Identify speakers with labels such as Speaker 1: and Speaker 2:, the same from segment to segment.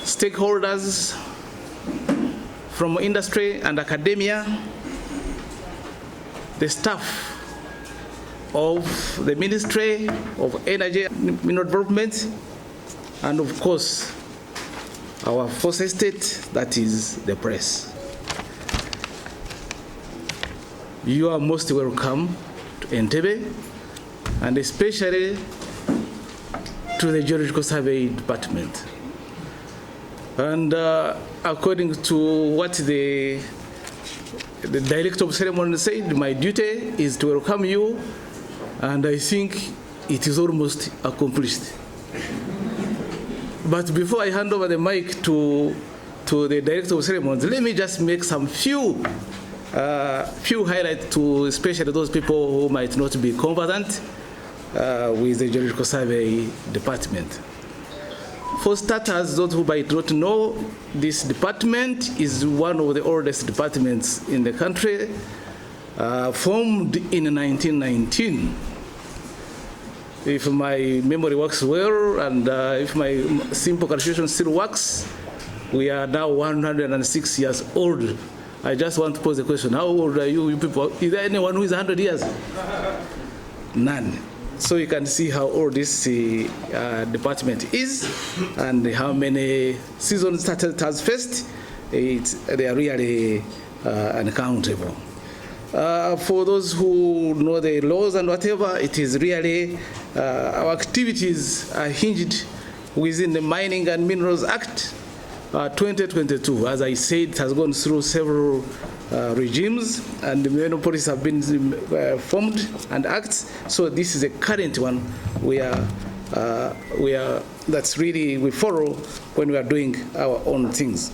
Speaker 1: Stakeholders from industry and academia, the staff of the Ministry of Energy and Mineral Development, and of course, our first estate, that is the press. You are most welcome to Entebbe, and especially to the Geological Survey Department. And according to what the Director of Ceremony said, my duty is to welcome you, and I think it is almost accomplished. But before I hand over the mic to the Director of Ceremonies, let me just make some few highlights to especially those people who might not be conversant with the Geological Survey Department. For starters, those who might not know, this department is one of the oldest departments in the country, formed in 1919. If my memory works well, and if my simple calculation still works, we are now 106 years old. I just want to pose a question. How old are you people? Is there anyone who is 100 years? None. So you can see how old this department is and how many seasons it has faced. They are really uncountable. For those who know the laws and whatever, it is really, our activities are hinged within the Mining and Minerals Act 2022. As I said, it has gone through several regimes, and the monopolies have been formed and acts. So this is a current one that's really we follow when we are doing our own things.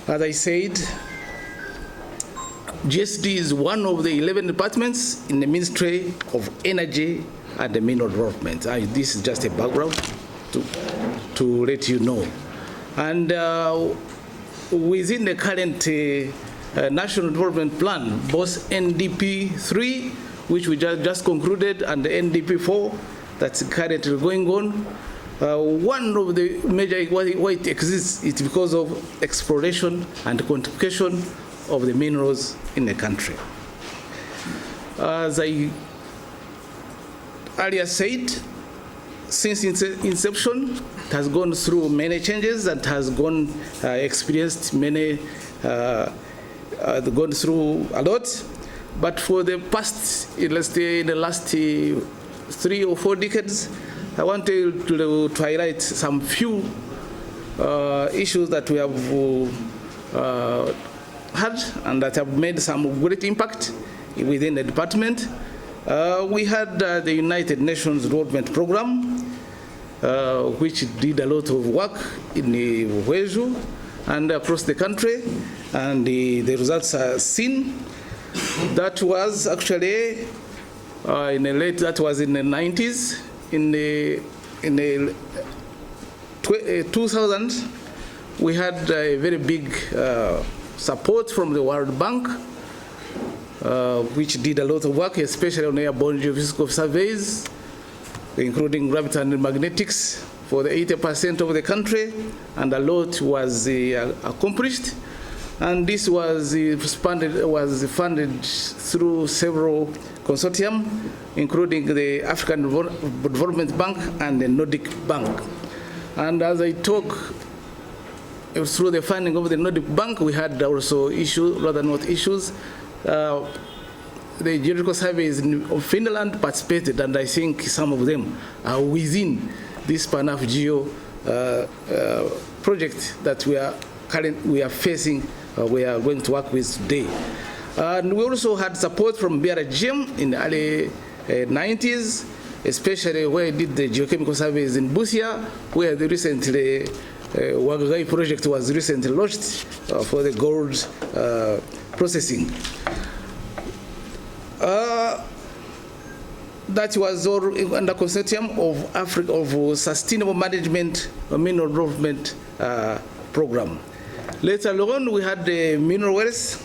Speaker 1: As I said, GSD is one of the 11 departments in the Ministry of Energy and the Mineral Development. This is just a background to let you know. And within the current National Development Plan, both NDP 3, which we just concluded, and the NDP 4, that's currently going on, one of the major why it exists is because of exploration and quantification of the minerals in the country. As I earlier said, since its inception, it has gone through many changes and has experienced many, gone through a lot. But for the past, let's say, in the last 3 or 4 decades, I want to highlight some few issues that we have had and that have made some great impact within the department. We had the United Nations Development Program, which did a lot of work in Wheju and across the country, and the results are seen. That was actually in the 90s. In the 2000s, we had a very big support from the World Bank, which did a lot of work, especially on airborne geophysical surveys, including gravity and magnetics for the 80% of the country, and a lot was accomplished. And this was funded through several consortium, including the African Development Bank and the Nordic Bank. And as I talk through the funding of the Nordic Bank, we had also issues, rather not issues. The Geological Surveys of Finland participated, and I think some of them are within this PanAfGeo project that we are facing, we are going to work with today. And we also had support from BRGM in the early 90s, especially where I did the geochemical surveys in Busia, where the recently Wagagai project was recently launched for the gold processing. That was all under consortium of Africa of Sustainable Management Mineral Development Program. Later on, we had the mineral wells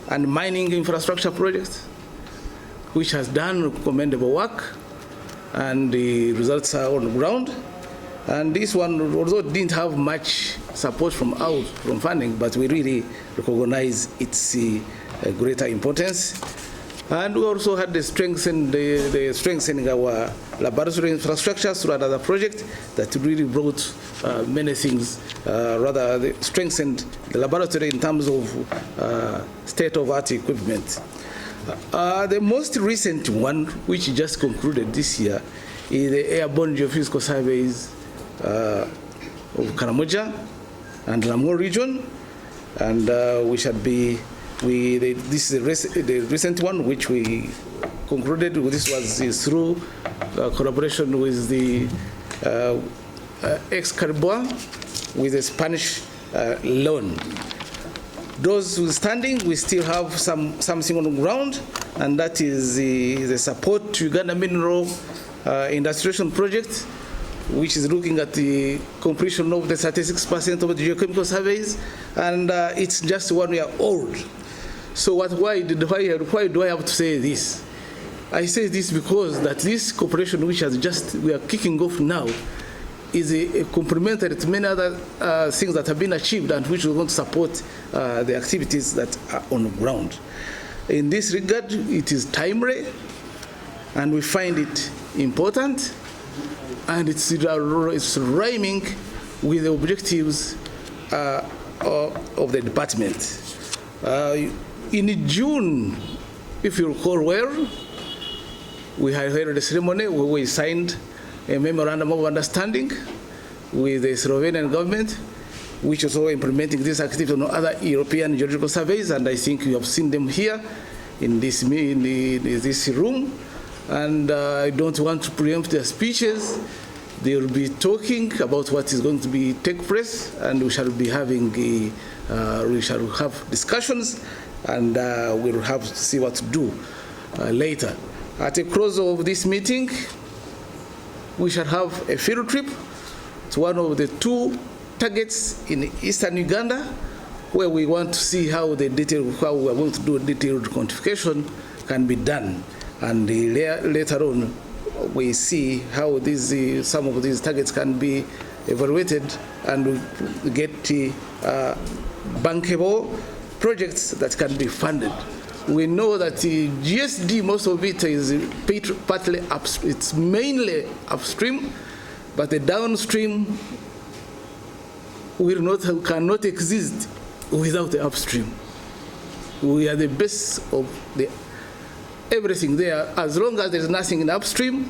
Speaker 1: and mining infrastructure project, which has done commendable work, and the results are on the ground. And this one, although it didn't have much support from funding, but we really recognize its greater importance. And we also had the strengthening our laboratory infrastructure through another project that really brought many things, rather they strengthened the laboratory in terms of state-of-art equipment. The most recent one, which just concluded this year, is the airborne geophysical surveys of Karamoja and Lamu region, and this is the recent one which we concluded. This was through collaboration with the ex-Caribbean with a Spanish loan. Those standing, we still have something on the ground, and that is the support to Uganda Mineral Industrialization Project, which is looking at the completion of the 36% of the geochemical surveys, and it's just 1 year old. So why do I have to say this? I say this because that this cooperation, which we are kicking off now, is a complementary to many other things that have been achieved and which we want to support the activities that are on the ground. In this regard, it is timely, and we find it important, and it's rhyming with the objectives of the department. In June, if you recall well, we had held a ceremony where we signed a memorandum of understanding with the Slovenian government, which is also implementing this activity on other European geological surveys, and I think you have seen them here in this room. And I don't want to preempt their speeches. They will be talking about what is going to take place, and we shall be having we shall have discussions, and we'll have to see what to do later. At the close of this meeting, we shall have a field trip to one of the 2 targets in eastern Uganda, where we want to see how we are going to do detailed quantification can be done. And later on, we see how some of these targets can be evaluated, and we get bankable projects that can be funded. We know that the GSD, most of it is partly upstream. It's mainly upstream, but the downstream cannot exist without the upstream. We are the base of everything there. As long as there's nothing in upstream,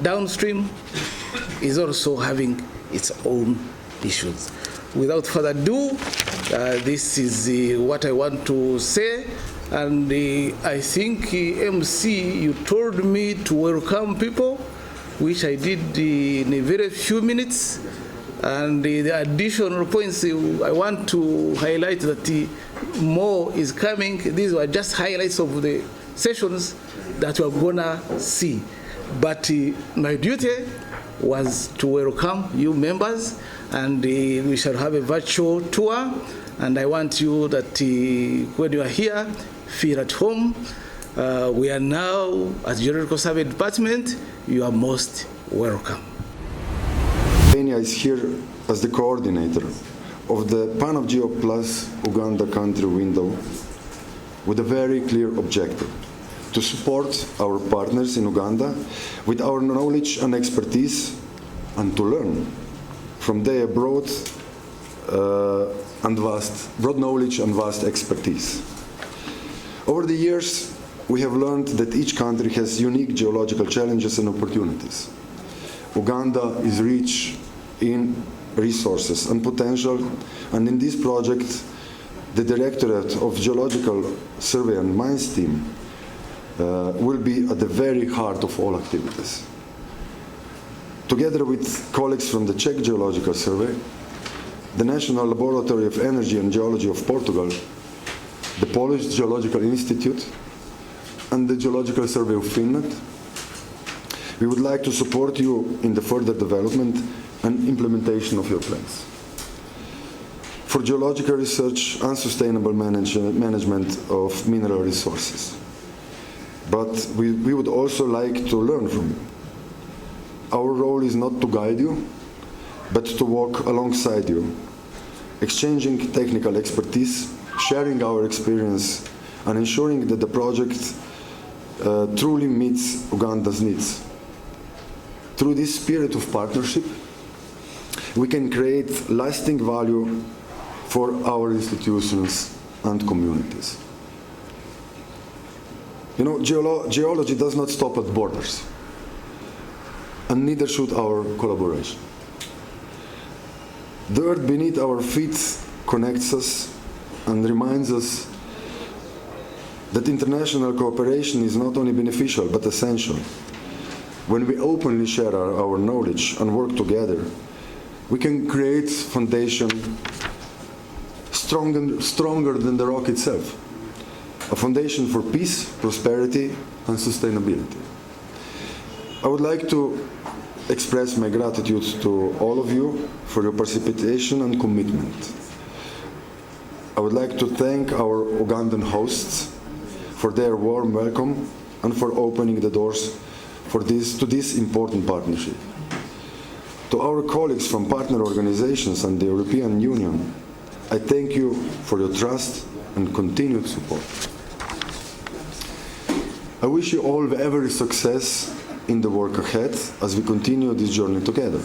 Speaker 1: downstream is also having its own issues. Without further ado, this is what I want to say. And I think, MC, you told me to welcome people, which I did in a very few minutes. And the additional points, I want to highlight that more is coming. These were just highlights of the sessions that we're gonna see. But my duty was to welcome you members, and we shall have a virtual tour. And I want you that when you are here, feel at home. We are now at Geological Survey Department. You are most welcome.
Speaker 2: Kenya is here as the coordinator of the PanAfGeo Uganda Country Window with a very clear objective: to support our partners in Uganda with our knowledge and expertise, and to learn from their broad knowledge and vast expertise. Over the years, we have learned that each country has unique geological challenges and opportunities. Uganda is rich in resources and potential, and in this project, the Directorate of Geological Survey and Mines team will be at the very heart of all activities. Together with colleagues from the Czech Geological Survey, the National Laboratory of Energy and Geology of Portugal, the Polish Geological Institute, and the Geological Survey of Finland, we would like to support you in the further development and implementation of your plans. For geological research and sustainable management of mineral resources. But we would also like to learn from you. Our role is not to guide you, but to walk alongside you, exchanging technical expertise, sharing our experience, and ensuring that the project truly meets Uganda's needs. Through this spirit of partnership, we can create lasting value for our institutions and communities. You know, geology does not stop at borders, and neither should our collaboration. The earth beneath our feet connects us and reminds us that international cooperation is not only beneficial but essential. When we openly share our knowledge and work together, we can create foundation stronger than the rock itself, a foundation for peace, prosperity, and sustainability. I would like to express my gratitude to all of you for your participation and commitment. I would like to thank our Ugandan hosts for their warm welcome and for opening the doors to this important partnership. To our colleagues from partner organizations and the European Union, I thank you for your trust and continued support. I wish you all every success in the work ahead as we continue this journey together.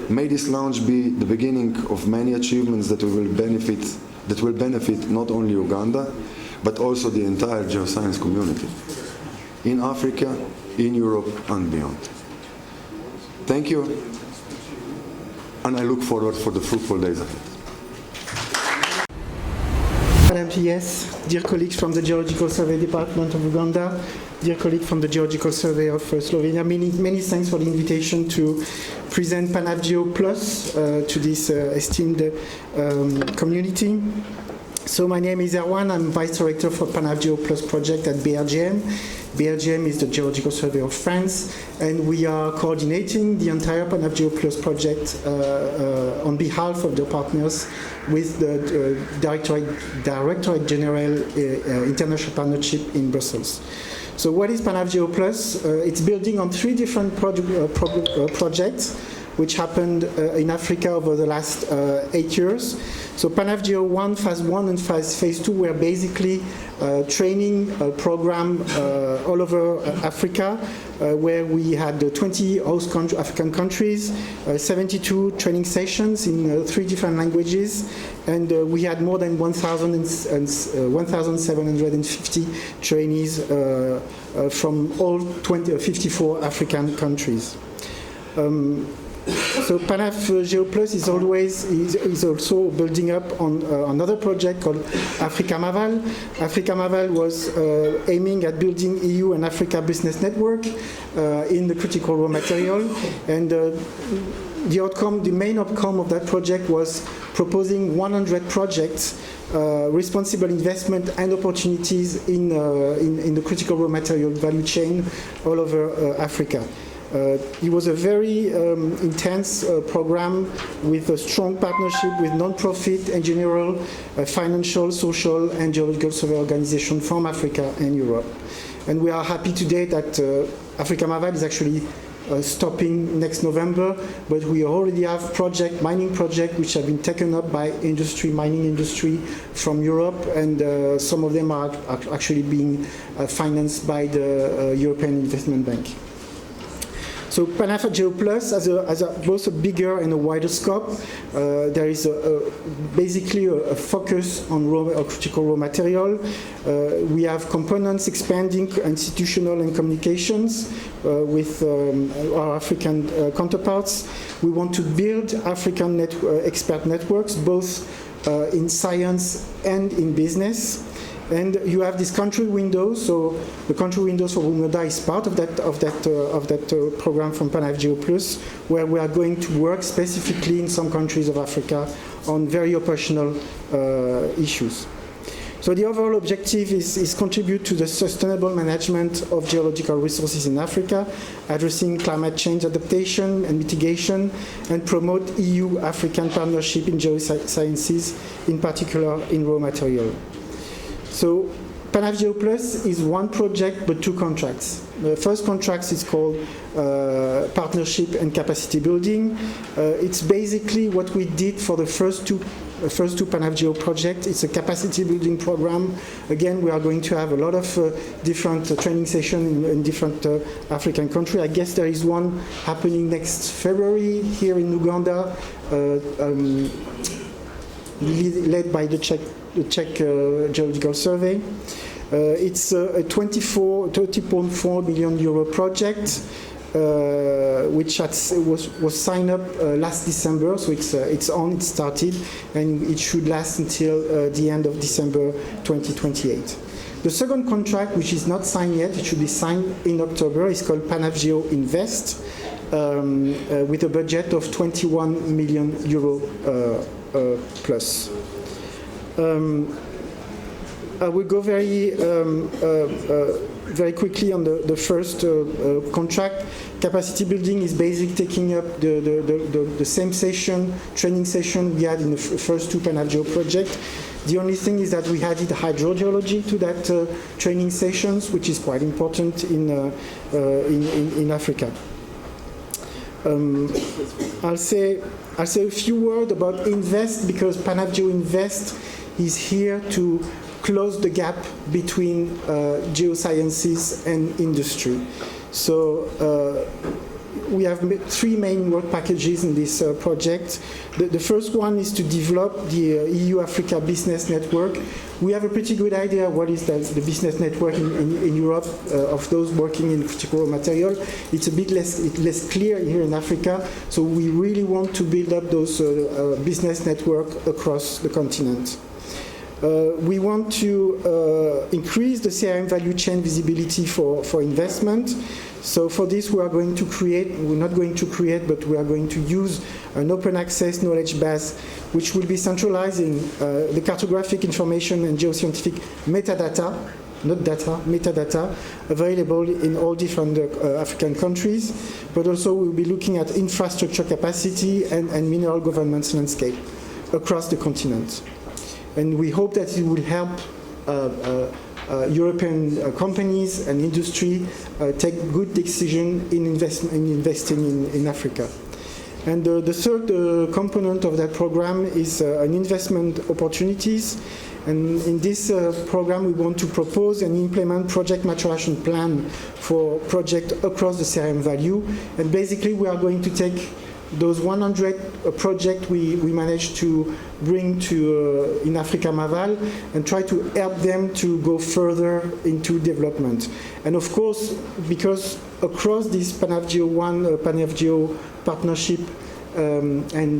Speaker 2: May this launch be the beginning of many achievements that will benefit not only Uganda, but also the entire geoscience community in Africa, in Europe, and beyond. Thank you, and I look forward for the fruitful days ahead.
Speaker 3: Madam PS, dear colleagues from the Geological Survey Department of Uganda, dear colleague from the Geological Survey of Slovenia, many thanks for the invitation to present PanAfGeo Plus to this esteemed community. So my name is Erwan, I'm Vice Director for PanAfGeo Plus project at BRGM. BRGM is the Geological Survey of France, and we are coordinating the entire PanAfGeo Plus project on behalf of the partners with the Directorate General International Partnership in Brussels. So what is PanAfGeo Plus? It's building on 3 different projects which happened in Africa over the last 8 years. So PanAfGeo 1, Phase 1 and Phase 2 were basically training program all over Africa, where we had 20 host African countries, 72 training sessions in 3 different languages, and we had more than 1,750 trainees from all 54 African countries. So PanAfGeo Plus is also building up on another project called Africa Maval. Africa Maval was aiming at building EU and Africa business network in the critical raw material, and the main outcome of that project was proposing 100 projects, responsible investment and opportunities in the critical raw material value chain all over Africa. It was a very intense program with a strong partnership with non-profit, engineering, financial, social, and geological survey organizations from Africa and Europe. And we are happy today that Africa Maval is actually stopping next November, but we already have mining projects which have been taken up by mining industry from Europe, and some of them are actually being financed by the European Investment Bank. So PanAfGeo Plus has both a bigger and a wider scope. There is basically a focus on critical raw material. We have components expanding institutional and communications with our African counterparts. We want to build African expert networks, both in science and in business. And you have this country window. So the country windows for Uganda is part of that program from PanAfGeo Plus, where we are going to work specifically in some countries of Africa on very operational issues. So the overall objective is contribute to the sustainable management of geological resources in Africa, addressing climate change adaptation and mitigation, and promote EU-African partnership in geosciences, in particular in raw material. So PanAfGeo Plus is one project but two contracts. The first contract is called Partnership and Capacity Building. It's basically what we did for the first two PanAfGeo projects. It's a capacity building program. Again, we are going to have a lot of different training sessions in different African countries. I guess there is one happening next February here in Uganda, led by the Czech Geological Survey. It's a 30.4 million euro project, which was signed up last December, so it started, and it should last until the end of December 2028. The second contract, which is not signed yet, it should be signed in October, is called PanAfGeo Invest, with a budget of 21 million euro plus. I will go very quickly on the first contract. Capacity building is basically taking up the same training session we had in the first two PanAfGeo projects. The only thing is that we added hydrogeology to that training sessions, which is quite important in Africa. I'll say a few words about Invest, because PanAfGeo Invest is here to close the gap between geosciences and industry. So we have three main work packages in this project. The first one is to develop the EU-Africa Business Network. We have a pretty good idea what is the business network in Europe of those working in critical raw material. It's a bit less clear here in Africa, so we really want to build up those business network across the continent. We want to increase the CRM value chain visibility for investment. So for this, we're not going to create, but we are going to use an open access knowledge base, which will be centralizing the cartographic information and geoscientific metadata, not data, metadata, available in all different African countries, but also we'll be looking at infrastructure capacity and mineral governance landscape across the continent. And we hope that it will help European companies and industry take good decisions in investing in Africa. And the third component of that program is an investment opportunities. And in this program, we want to propose and implement project maturation plan for projects across the CRM value. And basically, we are going to take those 100 projects we managed to bring to in Africa Maval and try to help them to go further into development. And of course, because across this PanAfGeo PanAfGeo partnership and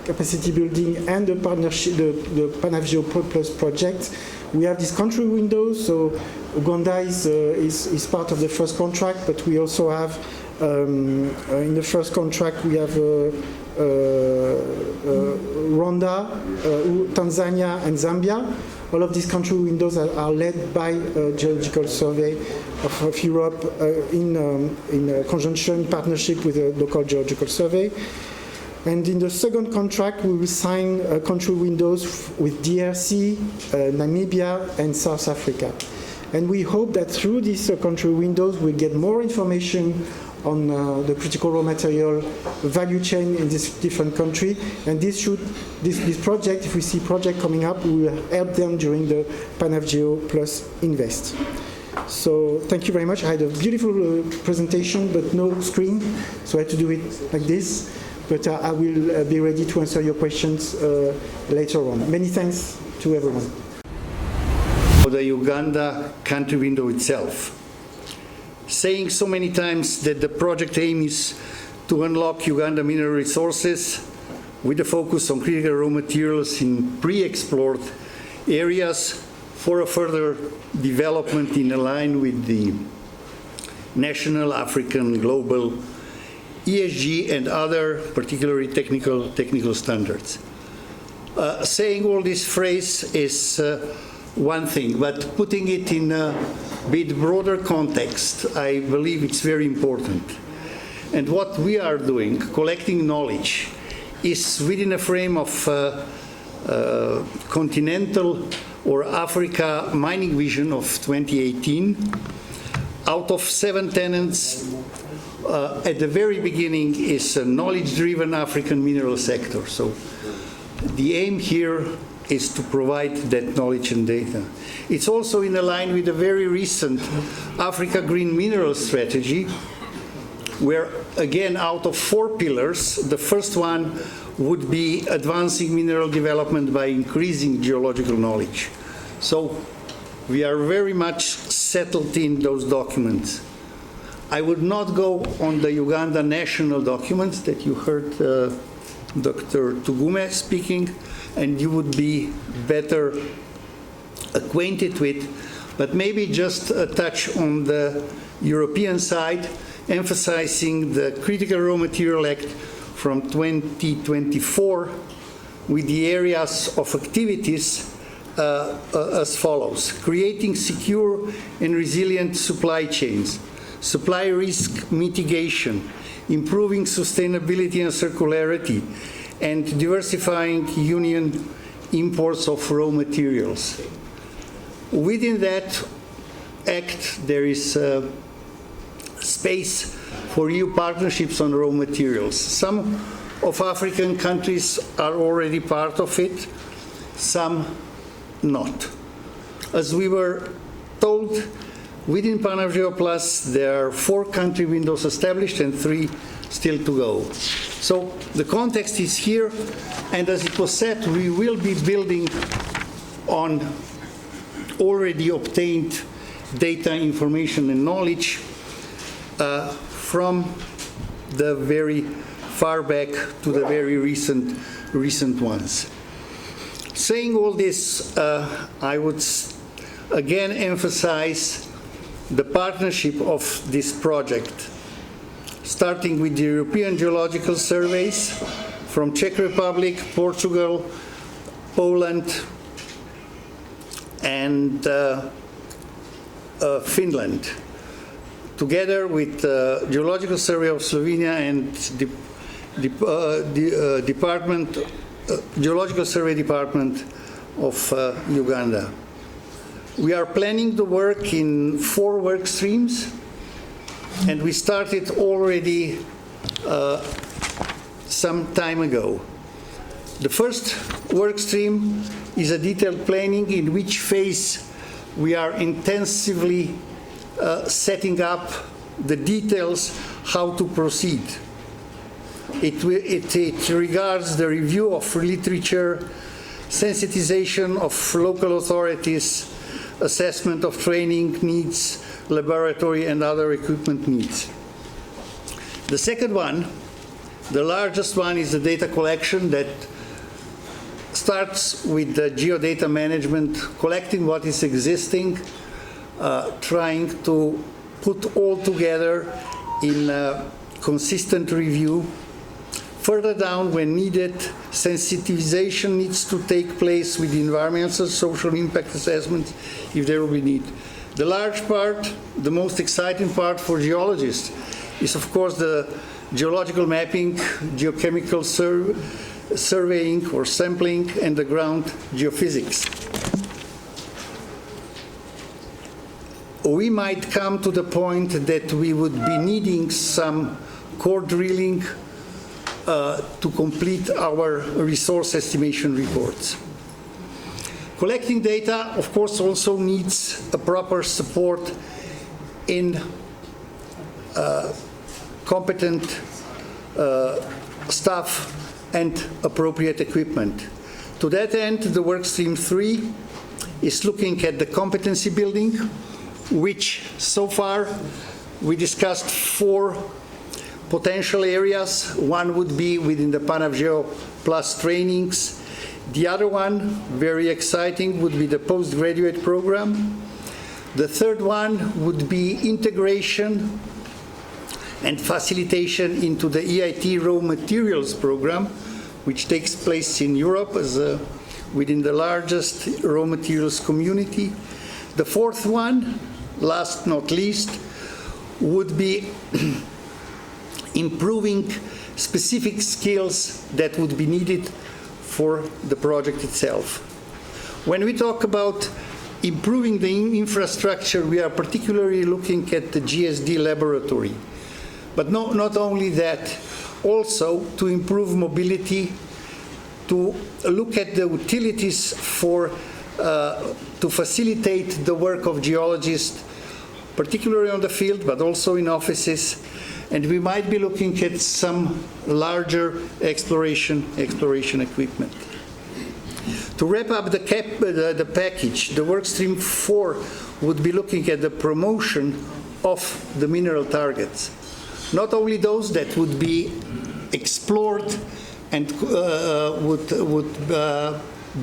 Speaker 3: capacity building and the partnership, the PanAfGeo Plus project, we have this country window. So Uganda is part of the first contract, but we also have in the first contract, we have Rwanda, Tanzania, and Zambia. All of these country windows are led by Geological Survey of Europe in conjunction, partnership with the local Geological Survey. And in the second contract, we will sign country windows with DRC, Namibia, and South Africa. And we hope that through these country windows, we'll get more information on the critical raw material value chain in this different country. And this project, if we see project coming up, we will help them during the PanAfGeo Plus Invest. So thank you very much. I had a beautiful presentation, but no screen, so I had to do it like this. But I will be ready to answer your questions later on. Many thanks to everyone.
Speaker 4: For the Uganda Country Window itself. Saying so many times that the project aim is to unlock Uganda mineral resources with a focus on critical raw materials in pre-explored areas for a further development in line with the national, African, global, ESG and other particularly technical standards. Saying all this phrase is one thing, but putting it in a bit broader context, I believe it's very important. And what we are doing, collecting knowledge, is within a frame of continental or Africa Mining Vision of 2018. Out of 7 tenets, at the very beginning is a knowledge-driven African mineral sector. So the aim here is to provide that knowledge and data. It's also in line with the very recent Africa Green Mineral Strategy, where, again, out of 4 pillars, the first one would be advancing mineral development by increasing geological knowledge. So we are very much settled in those documents. I would not go on the Uganda national documents that you heard Dr. Tugume speaking, and you would be better acquainted with, but maybe just a touch on the European side, emphasizing the Critical Raw Material Act from 2024 with the areas of activities as follows: creating secure and resilient supply chains, supply risk mitigation, improving sustainability and circularity, and diversifying union imports of raw materials. Within that act, there is space for EU partnerships on raw materials. Some of African countries are already part of it, some not. As we were told, within PanAfGeo Plus, there are 4 country windows established and 3 still to go. So the context is here, and as it was said, we will be building on already obtained data, information, and knowledge from the very far back to the very recent ones. Saying all this, I would again emphasize the partnership of this project, starting with the European Geological Surveys from Czech Republic, Portugal, Poland, and Finland, together with the Geological Survey of Slovenia and Geological Survey Department of Uganda. We are planning the work in 4 work streams, and we started already some time ago. The first work stream is a detailed planning in which phase we are intensively setting up the details how to proceed. It regards the review of literature, sensitization of local authorities, assessment of training needs, laboratory and other equipment needs. The second one, the largest one, is the data collection that starts with the geodata management, collecting what is existing, trying to put all together in a consistent review. Further down, when needed, sensitization needs to take place with the environmental social impact assessments if there will be need. The large part, the most exciting part for geologists is, of course, the geological mapping, geochemical surveying or sampling, and the ground geophysics. We might come to the point that we would be needing some core drilling to complete our resource estimation reports. Collecting data, of course, also needs a proper support in competent staff and appropriate equipment. To that end, the work stream 3 is looking at the competency building, which so far we discussed 4 potential areas. One would be within the PanAfGeo Plus trainings. The other one, very exciting, would be the postgraduate program. The third one would be integration and facilitation into the EIT raw materials program, which takes place in Europe as within the largest raw materials community. The fourth one, last not least, would be improving specific skills that would be needed for the project itself. When we talk about improving the infrastructure, we are particularly looking at the GSD laboratory. But not only that, also to improve mobility, to look at the utilities to facilitate the work of geologists, particularly on the field, but also in offices. And we might be looking at some larger exploration equipment. To wrap up the package, the work stream 4 would be looking at the promotion of the mineral targets. Not only those that would be explored and would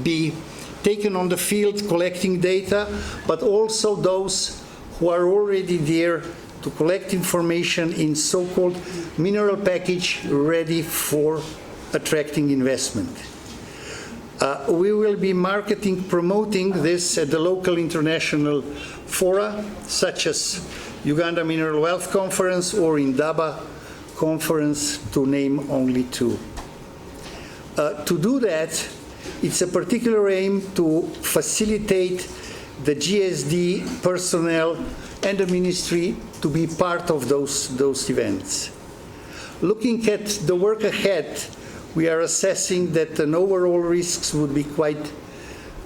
Speaker 4: be taken on the field collecting data, but also those who are already there to collect information in so-called mineral package ready for attracting investment. We will be promoting this at the local international fora, such as Uganda Mineral Wealth Conference or Entebbe Conference, to name only two. To do that, it's a particular aim to facilitate the GSD personnel and the ministry to be part of those events. Looking at the work ahead, we are assessing that an overall risks would be quite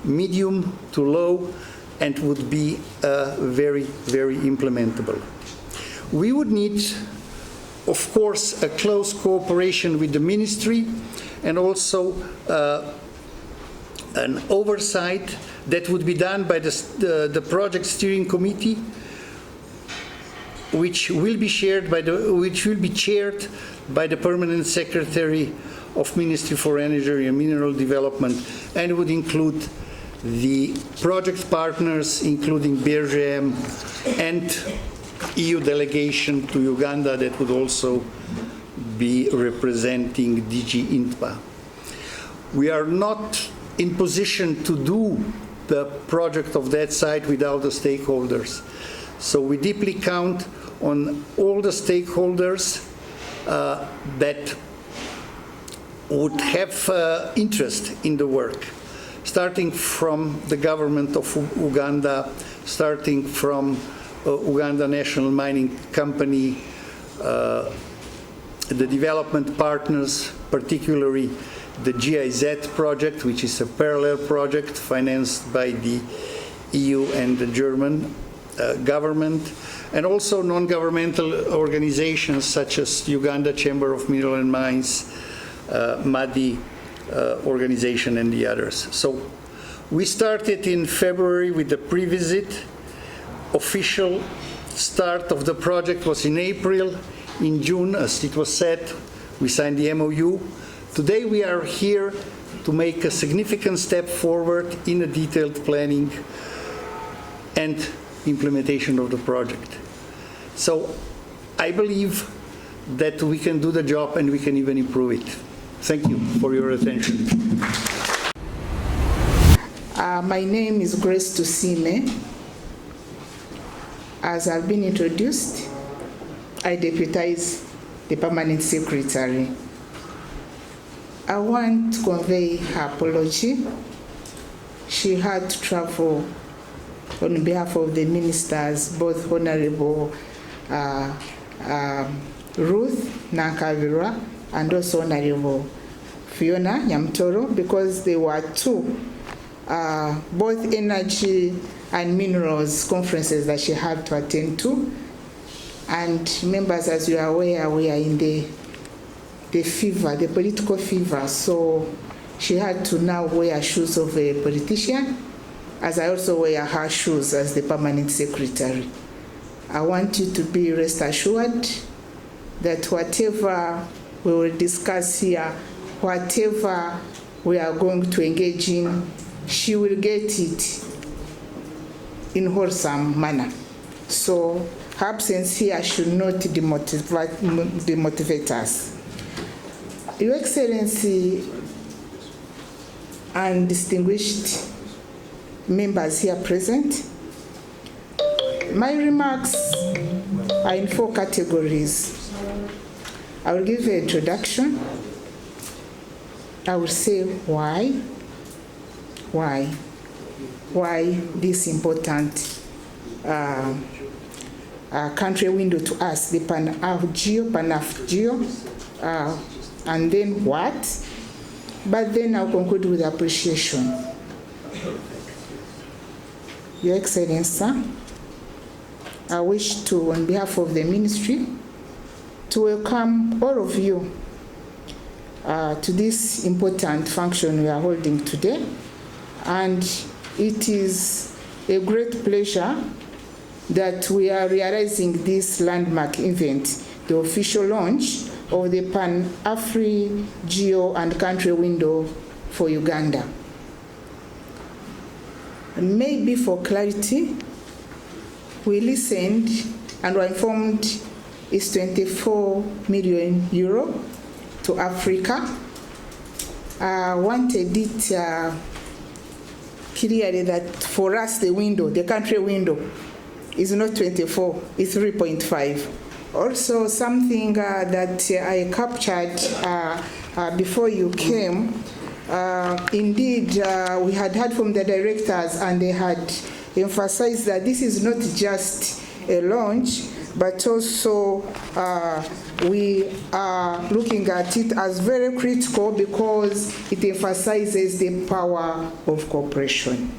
Speaker 4: medium to low and would be very, very implementable. We would need, of course, a close cooperation with the ministry and also an oversight that would be done by the project steering committee, which will be chaired by the permanent secretary of Ministry for Energy and Mineral Development, and would include the project partners, including DGSM and EU delegation to Uganda that would also be representing DG Entebbe. We are not in position to do the project of that side without the stakeholders. So we deeply count on all the stakeholders that would have interest in the work, starting from the government of Uganda, starting from Uganda National Mining Company, the development partners, particularly the GIZ project, which is a parallel project financed by the EU and the German government, and also non-governmental organizations such as Uganda Chamber of Mineral and Mines, MADI organization, and the others. So we started in February with the pre-visit. Official start of the project was in April. In June, as it was said, we signed the MOU. Today we are here to make a significant step forward in the detailed planning and implementation of the project. So I believe that we can do the job and we can even improve it. Thank you for your attention.
Speaker 5: My name is Grace Tusime. As I've been introduced, I deputize the permanent secretary. I want to convey her apology. She had to travel on behalf of the ministers, both Honorable Ruth Nankavira and also Honorable Fiona Nyamutoro, because there were two, both energy and minerals conferences that she had to attend to. And members, as you are aware, we are in the fever, the political fever, so she had to now wear shoes of a politician, as I also wear her shoes as the permanent secretary. I want you to be rest assured that whatever we will discuss here, whatever we are going to engage in, she will get it in wholesome manner. So her absence here should not demotivate us. Your Excellency and distinguished members here present, my remarks are in 4 categories. I will give an introduction. I will say why. why this important country window to us, the PanAfGeo, and then what? But then I'll conclude with appreciation. Your Excellency, I wish to, on behalf of the ministry, to welcome all of you to this important function we are holding today. And it is a great pleasure that we are realizing this landmark event, the official launch of the PanAfGeo and Country Window for Uganda. And maybe for clarity, we listened and were informed it's 24 million euro to Africa. Wanted it clearly that for us the window, the country window, is not 24, it's 3.5. Also something that I captured before you came, indeed we had heard from the directors and they had emphasized that this is not just a launch, but also we are looking at it as very critical because it emphasizes the power of cooperation.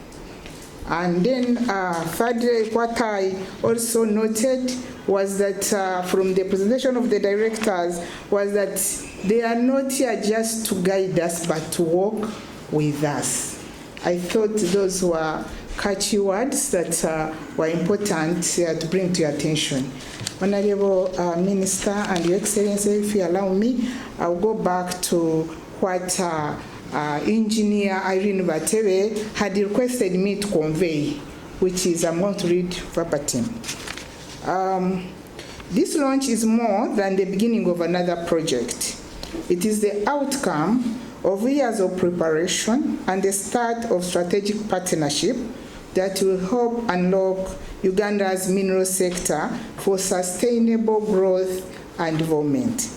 Speaker 5: And then thirdly, what I also noted was that from the presentation of the directors was that they are not here just to guide us, but to walk with us. I thought those were catchy words that were important to bring to your attention. Honorable Minister and Your Excellency, if you allow me, I'll go back to what Engineer Irene Entebbe had requested me to convey, which is, I'm going to read verbatim. This launch is more than the beginning of another project. It is the outcome of years of preparation and the start of strategic partnership that will help unlock Uganda's mineral sector for sustainable growth and development.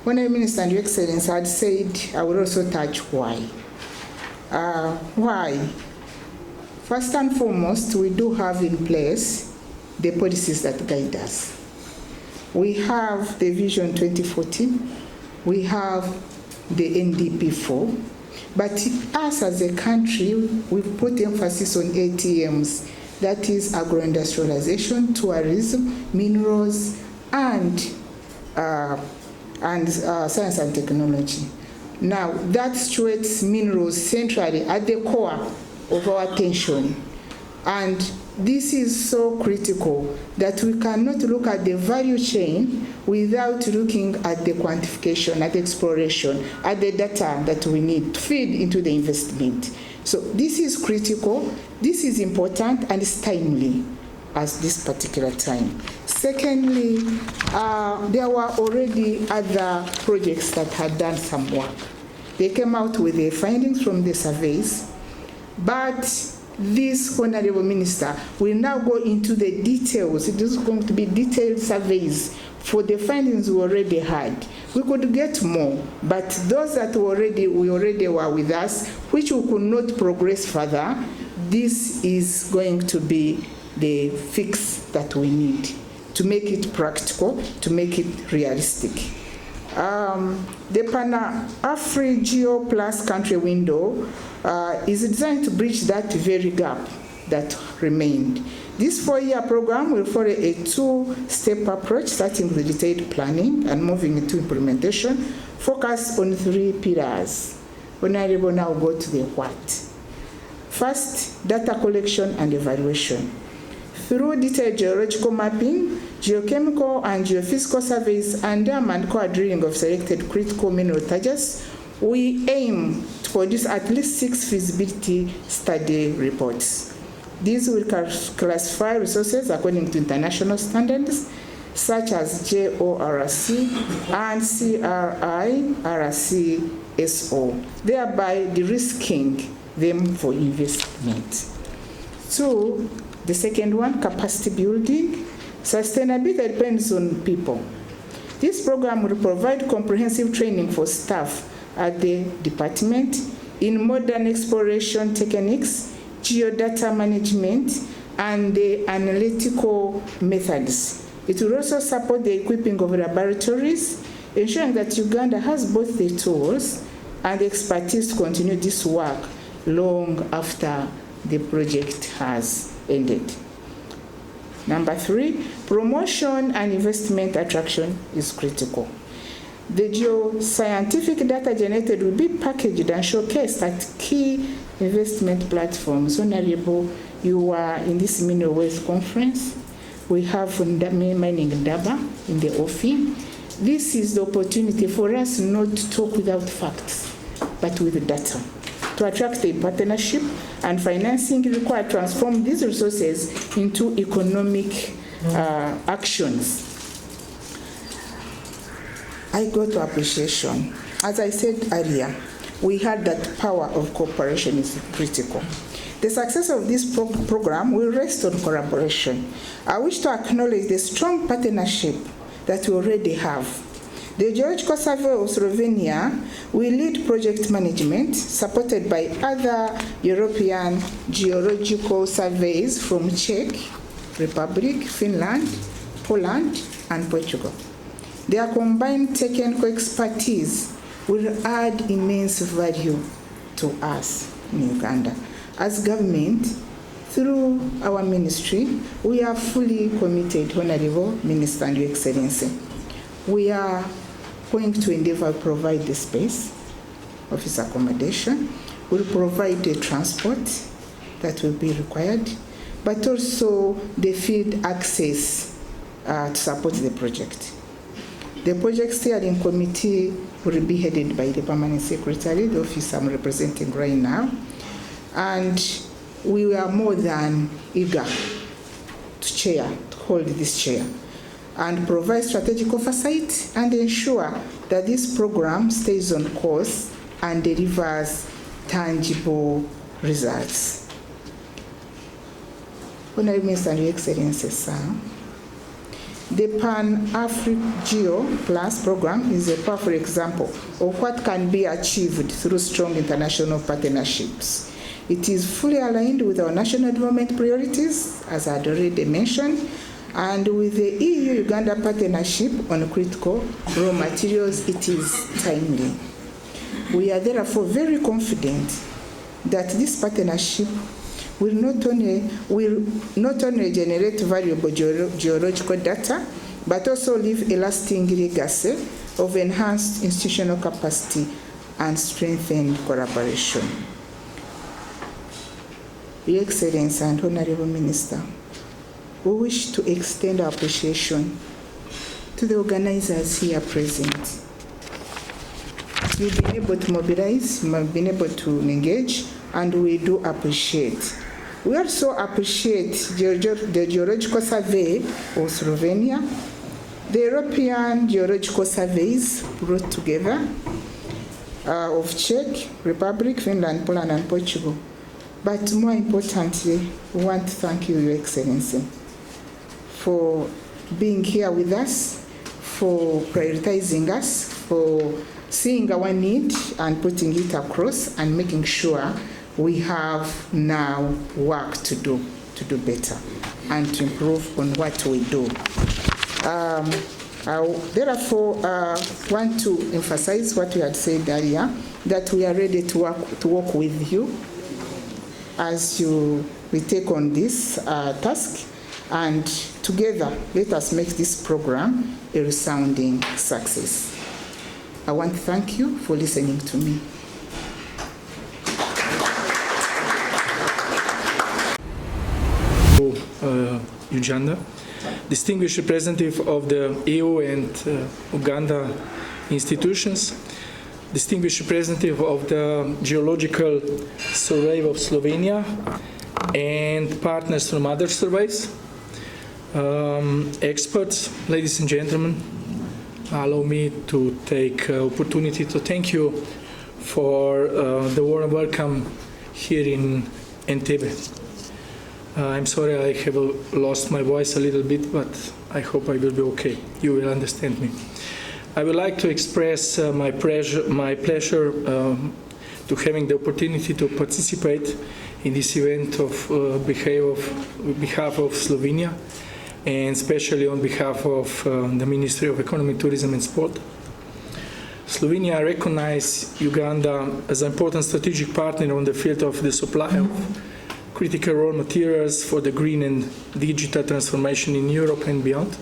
Speaker 5: Honourable Minister and Your Excellency had said, I will also touch why. Why? First and foremost, we do have in place the policies that guide us. We have the Vision 2040, we have the NDP4, but us as a country, we've put emphasis on ATMs, that is agro-industrialization, tourism, minerals, and science and technology. Now, that situates minerals centrally at the core of our attention. And this is so critical that we cannot look at the value chain without looking at the quantification, at the exploration, at the data that we need to feed into the investment. So this is critical, this is important, and it's timely at this particular time. Secondly, there were already other projects that had done some work. They came out with the findings from the surveys, but this Honourable Minister will now go into the details. It is going to be detailed surveys for the findings we already had. We could get more, but those that we already were with us, which we could not progress further, this is going to be the fix that we need to make it practical, to make it realistic. The PanAfGeo Plus Country Window is designed to bridge that very gap that remained. This 4-year program will follow a 2-step approach, starting with detailed planning and moving into implementation, focused on 3 pillars. Honorable, now go to the what. First, data collection and evaluation. Through detailed geological mapping, geochemical and geophysical surveys, and dam and core drilling of selected critical mineral targets, we aim to produce at least 6 feasibility study reports. These will classify resources according to international standards, such as JORC and CRIRCSO, thereby de-risking them for investment. 2, the second one, capacity building. Sustainability depends on people. This program will provide comprehensive training for staff at the department, in modern exploration techniques, geodata management, and the analytical methods. It will also support the equipping of laboratories, ensuring that Uganda has both the tools and the expertise to continue this work long after the project has ended. Number 3, promotion and investment attraction is critical. The geoscientific data generated will be packaged and showcased at key investment platforms. Honorable, you are in this Mineral Waste Conference. We have mining Entebbe in the offing. This is the opportunity for us not to talk without facts, but with data, to attract a partnership and financing required to transform these resources into economic actions. I go to appreciation. As I said earlier, we heard that power of cooperation is critical. The success of this program will rest on collaboration. I wish to acknowledge the strong partnership that we already have. The Geological Survey of Slovenia will lead project management, supported by other European geological surveys from Czech Republic, Finland, Poland, and Portugal. Their combined technical expertise will add immense value to us in Uganda. As government, through our ministry, we are fully committed, Honorable Minister and Your Excellency. We are going to endeavor to provide the space, office accommodation, we'll provide the transport that will be required, but also the field access to support the project. The project steering committee will be headed by the permanent secretary, the office I'm representing right now, and we are more than eager to hold this chair, and provide strategic oversight and ensure that this program stays on course and delivers tangible results. Honorable Minister and Your Excellency, sir, the PanAfGeo Plus program is a powerful example of what can be achieved through strong international partnerships. It is fully aligned with our national development priorities, as I had already mentioned, and with the EU-Uganda partnership on critical raw materials, it is timely. We are therefore very confident that this partnership will not only generate valuable geological data, but also leave a lasting legacy of enhanced institutional capacity and strengthened collaboration. Your Excellency and Honorable Minister, we wish to extend our appreciation to the organizers here present. You've been able to mobilize, you've been able to engage, and we do appreciate. We also appreciate the Geological Survey of Slovenia, the European Geological Surveys brought together of Czech Republic, Finland, Poland, and Portugal. But more importantly, we want to thank you, Your Excellency, for being here with us, for prioritizing us, for seeing our need and putting it across and making sure we have now work to do better and to improve on what we do. I therefore want to emphasize what you had said earlier, that we are ready to work with you as we take on this task, and together let us make this program a resounding success. I want to thank you for listening to me.
Speaker 6: Uganda, distinguished representative of the EU and Uganda institutions, distinguished representative of the Geological Survey of Slovenia and partners from other surveys, experts, ladies and gentlemen, allow me to take opportunity to thank you for the warm welcome here in Entebbe. I'm sorry I have lost my voice a little bit, but I hope I will be okay. You will understand me. I would like to express my pleasure to having the opportunity to participate in this event on behalf of Slovenia, and especially on behalf of the Ministry of Economy, Tourism and Sport. Slovenia recognizes Uganda as an important strategic partner on the field of the supply of critical raw materials for the green and digital transformation in Europe and beyond.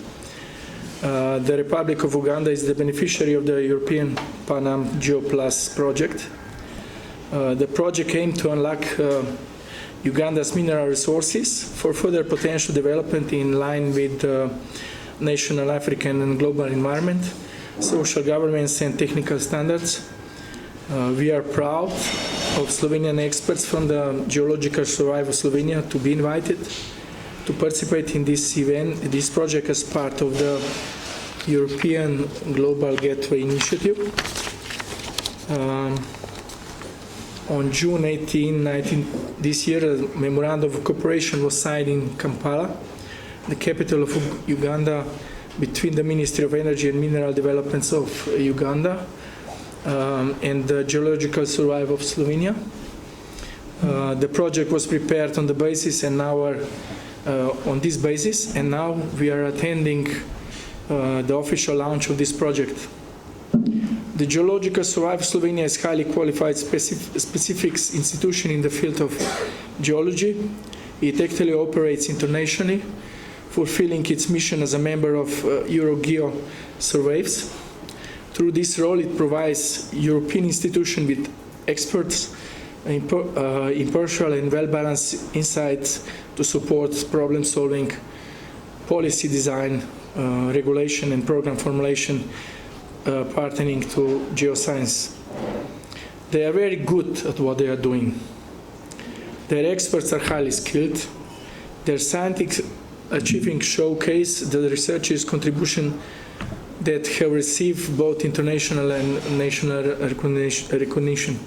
Speaker 6: The Republic of Uganda is the beneficiary of the European PanAfGeo Plus project. The project aims to unlock Uganda's mineral resources for further potential development in line with national, African and global environment, social governance and technical standards. We are proud of Slovenian experts from the Geological Survey of Slovenia to be invited to participate in this event, this project as part of the European Global Gateway Initiative. On June 18, 19 this year, a memorandum of cooperation was signed in Kampala, the capital of Uganda, between the Ministry of Energy and Mineral Developments of Uganda and the Geological Survey of Slovenia. The project was prepared on the basis and now on this basis, and now we are attending the official launch of this project. The Geological Survey of Slovenia is a highly qualified specific institution in the field of geology. It actually operates internationally, fulfilling its mission as a member of EuroGeo surveys. Through this role, it provides European institutions with experts, impartial and well-balanced insights to support problem-solving, policy design, regulation and program formulation pertaining to geoscience. They are very good at what they are doing. Their experts are highly skilled. Their scientific achievements showcase the researchers' contribution that have received both international and national recognition.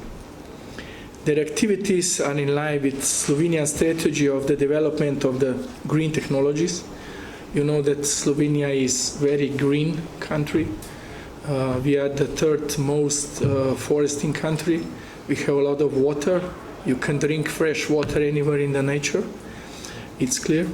Speaker 6: Their activities are in line with Slovenia's strategy of the development of the green technologies. You know that Slovenia is a very green country. We are the third most foresting country. We have a lot of water. You can drink fresh water anywhere in the nature. It's clear.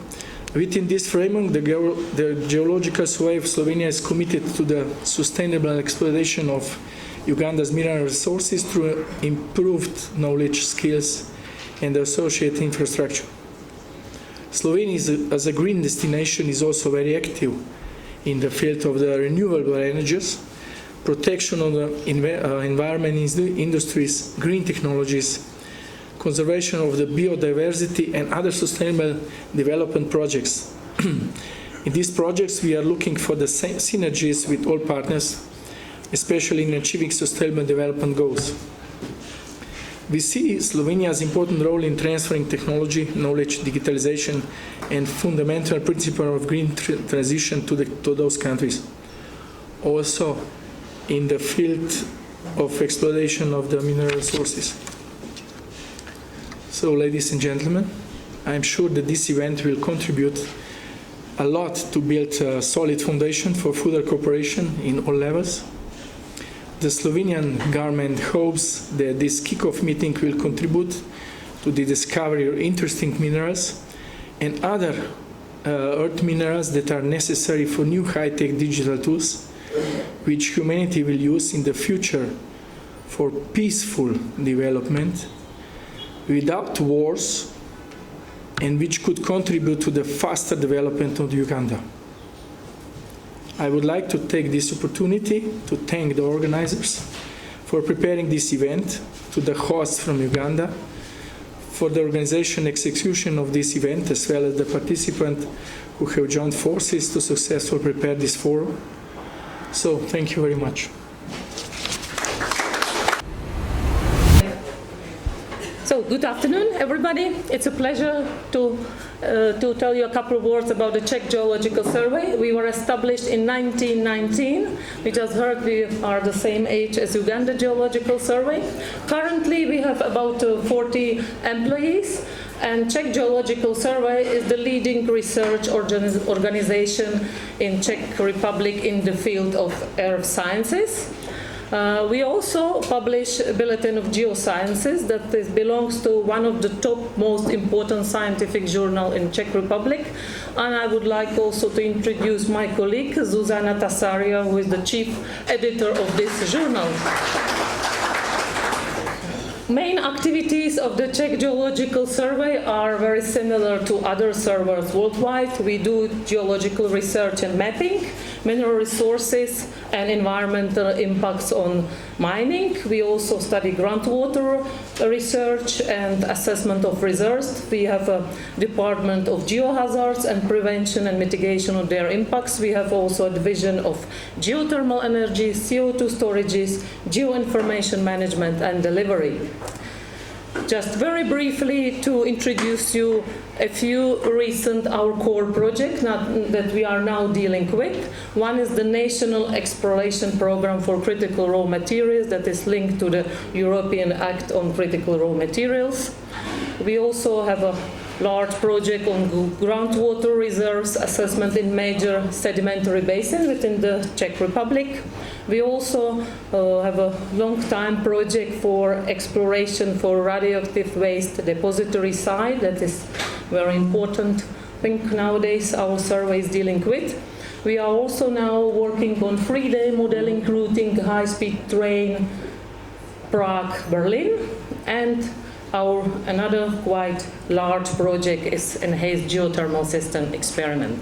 Speaker 6: Within this framework, the Geological Survey of Slovenia is committed to the sustainable exploitation of Uganda's mineral resources through improved knowledge, skills, and associated infrastructure. Slovenia, as a green destination, is also very active in the field of the renewable energies, protection of the environment industries, green technologies, conservation of the biodiversity, and other sustainable development projects. In these projects, we are looking for the synergies with all partners, especially in achieving sustainable development goals. We see Slovenia's important role in transferring technology, knowledge, digitalization, and fundamental principle of green transition to those countries. Also, in the field of exploitation of the mineral resources. So, ladies and gentlemen, I'm sure that this event will contribute a lot to build a solid foundation for further cooperation in all levels. The Slovenian government hopes that this kick-off meeting will contribute to the discovery of interesting minerals and other earth minerals that are necessary for new high-tech digital tools, which humanity will use in the future for peaceful development without wars, and which could contribute to the faster development of Uganda. I would like to take this opportunity to thank the organizers for preparing this event, to the hosts from Uganda, for the organization and execution of this event, as well as the participants who have joined forces to successfully prepare this forum. So, thank you very much.
Speaker 7: So, good afternoon, everybody. It's a pleasure to tell you a couple of words about the Czech Geological Survey. We were established in 1919. We just heard we are the same age as Uganda Geological Survey. Currently, we have about 40 employees, and Czech Geological Survey is the leading research organization in Czech Republic in the field of earth sciences. We also publish a bulletin of geosciences that belongs to one of the top most important scientific journal in Czech Republic. And I would like also to introduce my colleague, Zuzana Tasaria, who is the chief editor of this journal. Main activities of the Czech Geological Survey are very similar to other surveys worldwide. We do geological research and mapping, mineral resources and environmental impacts on mining. We also study groundwater research and assessment of reserves. We have a department of geohazards and prevention and mitigation of their impacts. We have also a division of geothermal energy, CO2 storages, geoinformation management and delivery. Just very briefly to introduce you a few recent our core projects that we are now dealing with. One is the National Exploration Program for Critical Raw Materials that is linked to the European Act on Critical Raw Materials. We also have a large project on groundwater reserves assessment in major sedimentary basins within the Czech Republic. We also have a long-time project for exploration for radioactive waste depository site. That is very important thing nowadays our survey is dealing with. We are also now working on 3D modeling routing high-speed train Prague-Berlin, and our another quite large project is enhanced geothermal system experiment.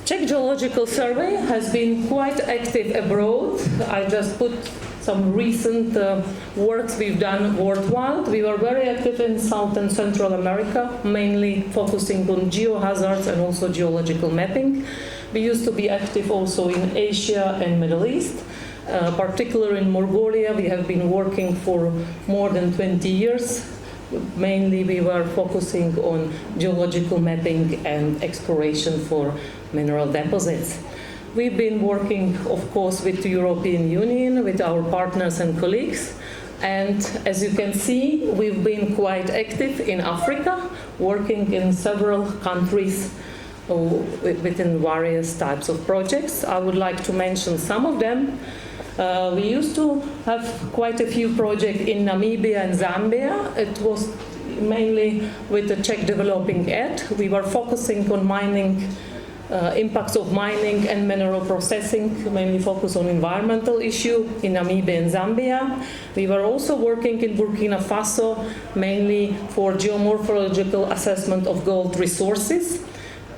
Speaker 7: Czech Geological Survey has been quite active abroad. I just put some recent works we've done worldwide. We were very active in South and Central America, mainly focusing on geohazards and also geological mapping. We used to be active also in Asia and Middle East. Particularly in Mongolia, we have been working for more than 20 years. Mainly we were focusing on geological mapping and exploration for mineral deposits. We've been working, of course, with the European Union, with our partners and colleagues. And as you can see, we've been quite active in Africa, working in several countries within various types of projects. I would like to mention some of them. We used to have quite a few projects in Namibia and Zambia. It was mainly with the Czech Developing Aid. We were focusing on mining, impacts of mining and mineral processing, mainly focused on environmental issue in Namibia and Zambia. We were also working in Burkina Faso, mainly for geomorphological assessment of gold resources.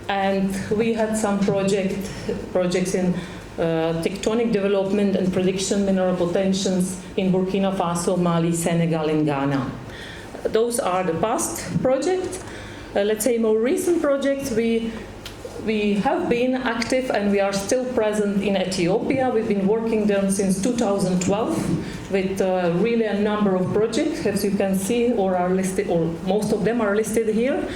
Speaker 7: And we had some projects in tectonic development and prediction mineral potentials in Burkina Faso, Mali, Senegal, and Ghana. Those are the past projects. Let's say more recent projects, we have been active and we are still present in Ethiopia. We've been working there since 2012 with really a number of projects, as you can see, or are listed, or most of them are listed here.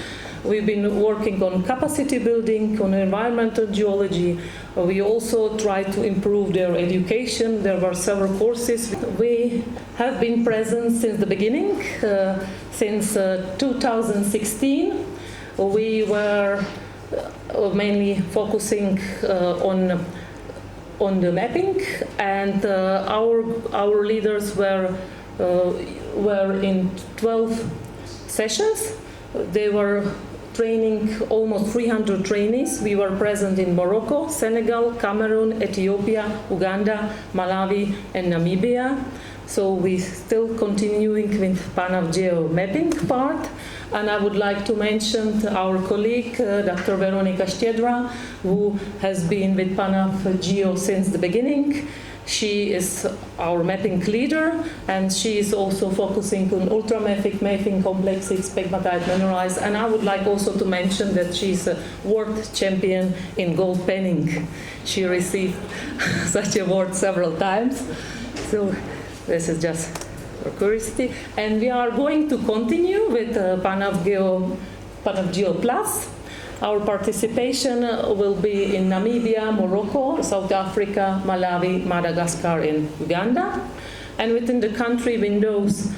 Speaker 7: We've been working on capacity building, on environmental geology. We also try to improve their education. There were several courses. We have been present since the beginning, since 2016. We were mainly focusing on the mapping, and our leaders were in 12 sessions. They were training almost 300 trainees. We were present in Morocco, Senegal, Cameroon, Ethiopia, Uganda, Malawi, and Namibia. So we're still continuing with PanAfGeo mapping part. And I would like to mention our colleague, Dr. Veronika Štiedra, who has been with PanAfGeo since the beginning. She is our mapping leader, and she is also focusing on ultramafic mapping, complexes, pegmatite mineralized. And I would like also to mention that she's a world champion in gold panning. She received such award several times. So this is just for curiosity. And we are going to continue with PanAfGeo Plus. Our participation will be in Namibia, Morocco, South Africa, Malawi, Madagascar, and Uganda. And within the country windows,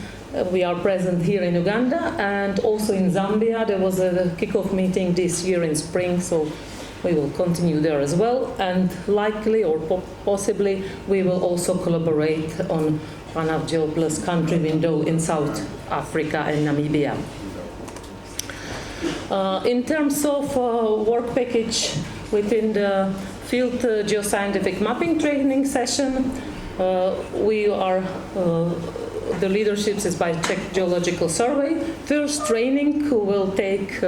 Speaker 7: we are present here in Uganda and also in Zambia. There was a kickoff meeting this year in spring, so We will continue there as well, and likely or possibly we will also collaborate on PanAfGeo Plus Country Window in South Africa and Namibia. In terms of work package within the field geoscientific mapping training session, we are the leadership is by Czech Geological Survey. First training will take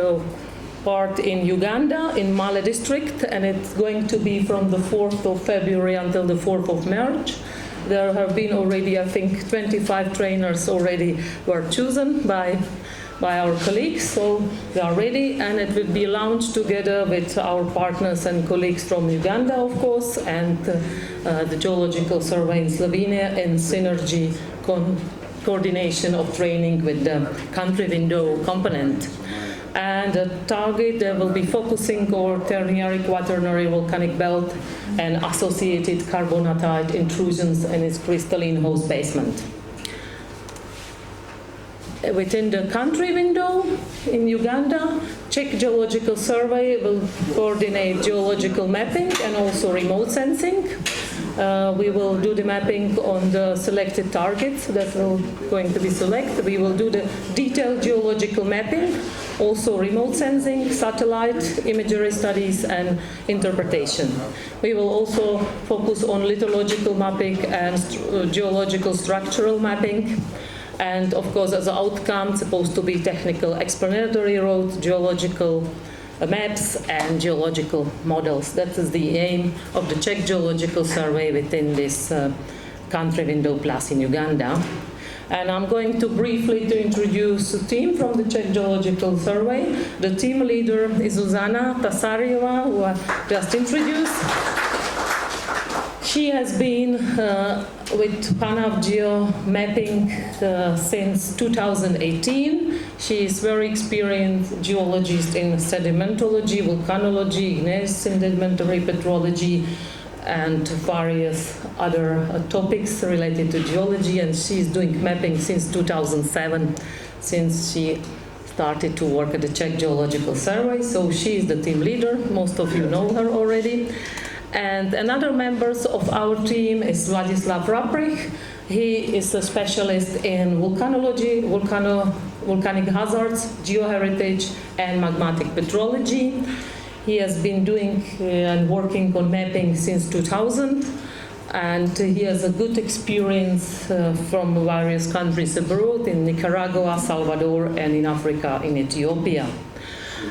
Speaker 7: part in Uganda, in Male district, and it's going to be from the 4th of February until the 4th of March. There have been already, I think, 25 trainers already were chosen by our colleagues, so they are ready, and it will be launched together with our partners and colleagues from Uganda, of course, and the Geological Survey in Slovenia, in synergy coordination of training with the country window component. And the target will be focusing on Ternary Quaternary volcanic belt and associated carbonatite intrusions in its crystalline host basement. Within the country window in Uganda, Czech Geological Survey will coordinate geological mapping and also remote sensing. We will do the mapping on the selected targets that will going to be selected. We will do the detailed geological mapping, also remote sensing, satellite imagery studies and interpretation. We will also focus on lithological mapping and geological structural mapping. And of course, as an outcome, supposed to be technical explanatory road, geological maps and geological models. That is the aim of the Czech Geological Survey within this Country Window Plus in Uganda. And I'm going to briefly introduce the team from the Czech Geological Survey. The team leader is Zuzana Tasariova, who I just introduced. She has been with PanAfGeo mapping since 2018. She is very experienced geologist in sedimentology, volcanology, igneous sedimentary petrology, and various other topics related to geology. And she is doing mapping since 2007, since she started to work at the Czech Geological Survey. So she is the team leader. Most of you know her already. And another members of our team is Vladislav Raprich. He is a specialist in volcanology, volcanic hazards, geoheritage, and magmatic petrology. He has been doing and working on mapping since 2000, and he has a good experience from various countries abroad, in Nicaragua, Salvador, and in Africa, in Ethiopia.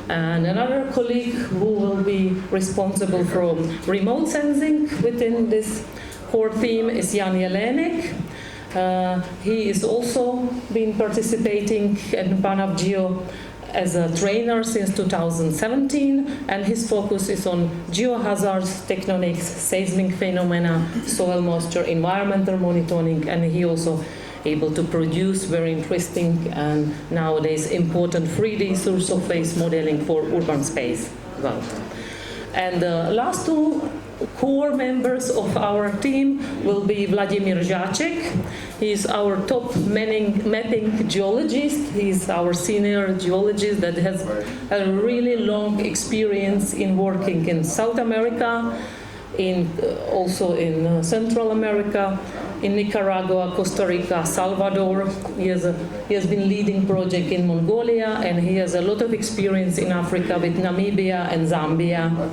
Speaker 7: And another colleague who will be responsible for remote sensing within this core team is Jan Jelenek. He is also been participating in PanAfGeo as a trainer since 2017, and his focus is on geohazards, tectonics, seismic phenomena, soil moisture, environmental monitoring, and he also able to produce very interesting and nowadays important 3D surface modeling for urban space. Well, and the last two core members of our team will be Vladimir Žáček. He is our top mapping geologist. He is our senior geologist that has a really long experience in working in South America, also in Central America, in Nicaragua, Costa Rica, Salvador. He has been leading project in Mongolia, and he has a lot of experience in Africa with Namibia and Zambia.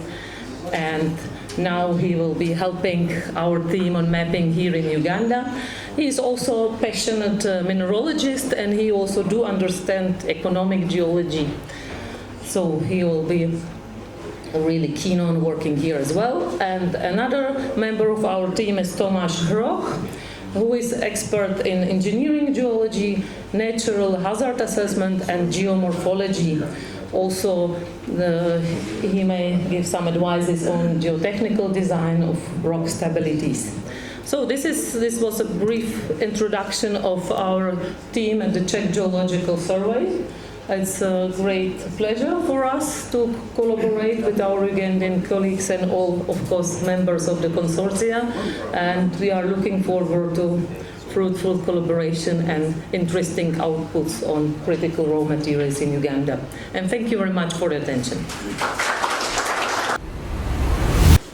Speaker 7: And now he will be helping our team on mapping here in Uganda. He is also a passionate mineralogist, and he also do understand economic geology. So he will be really keen on working here as well. And another member of our team is Tomáš Hroch, who is expert in engineering geology, natural hazard assessment, and geomorphology. Also, he may give some advices on geotechnical design of rock stabilities. So this was a brief introduction of our team at the Czech Geological Survey. It's a great pleasure for us to collaborate with our Ugandan colleagues and all, of course, members of the consortia. And we are looking forward to fruitful collaboration and interesting outputs on critical raw materials in Uganda. And thank you very much for the attention.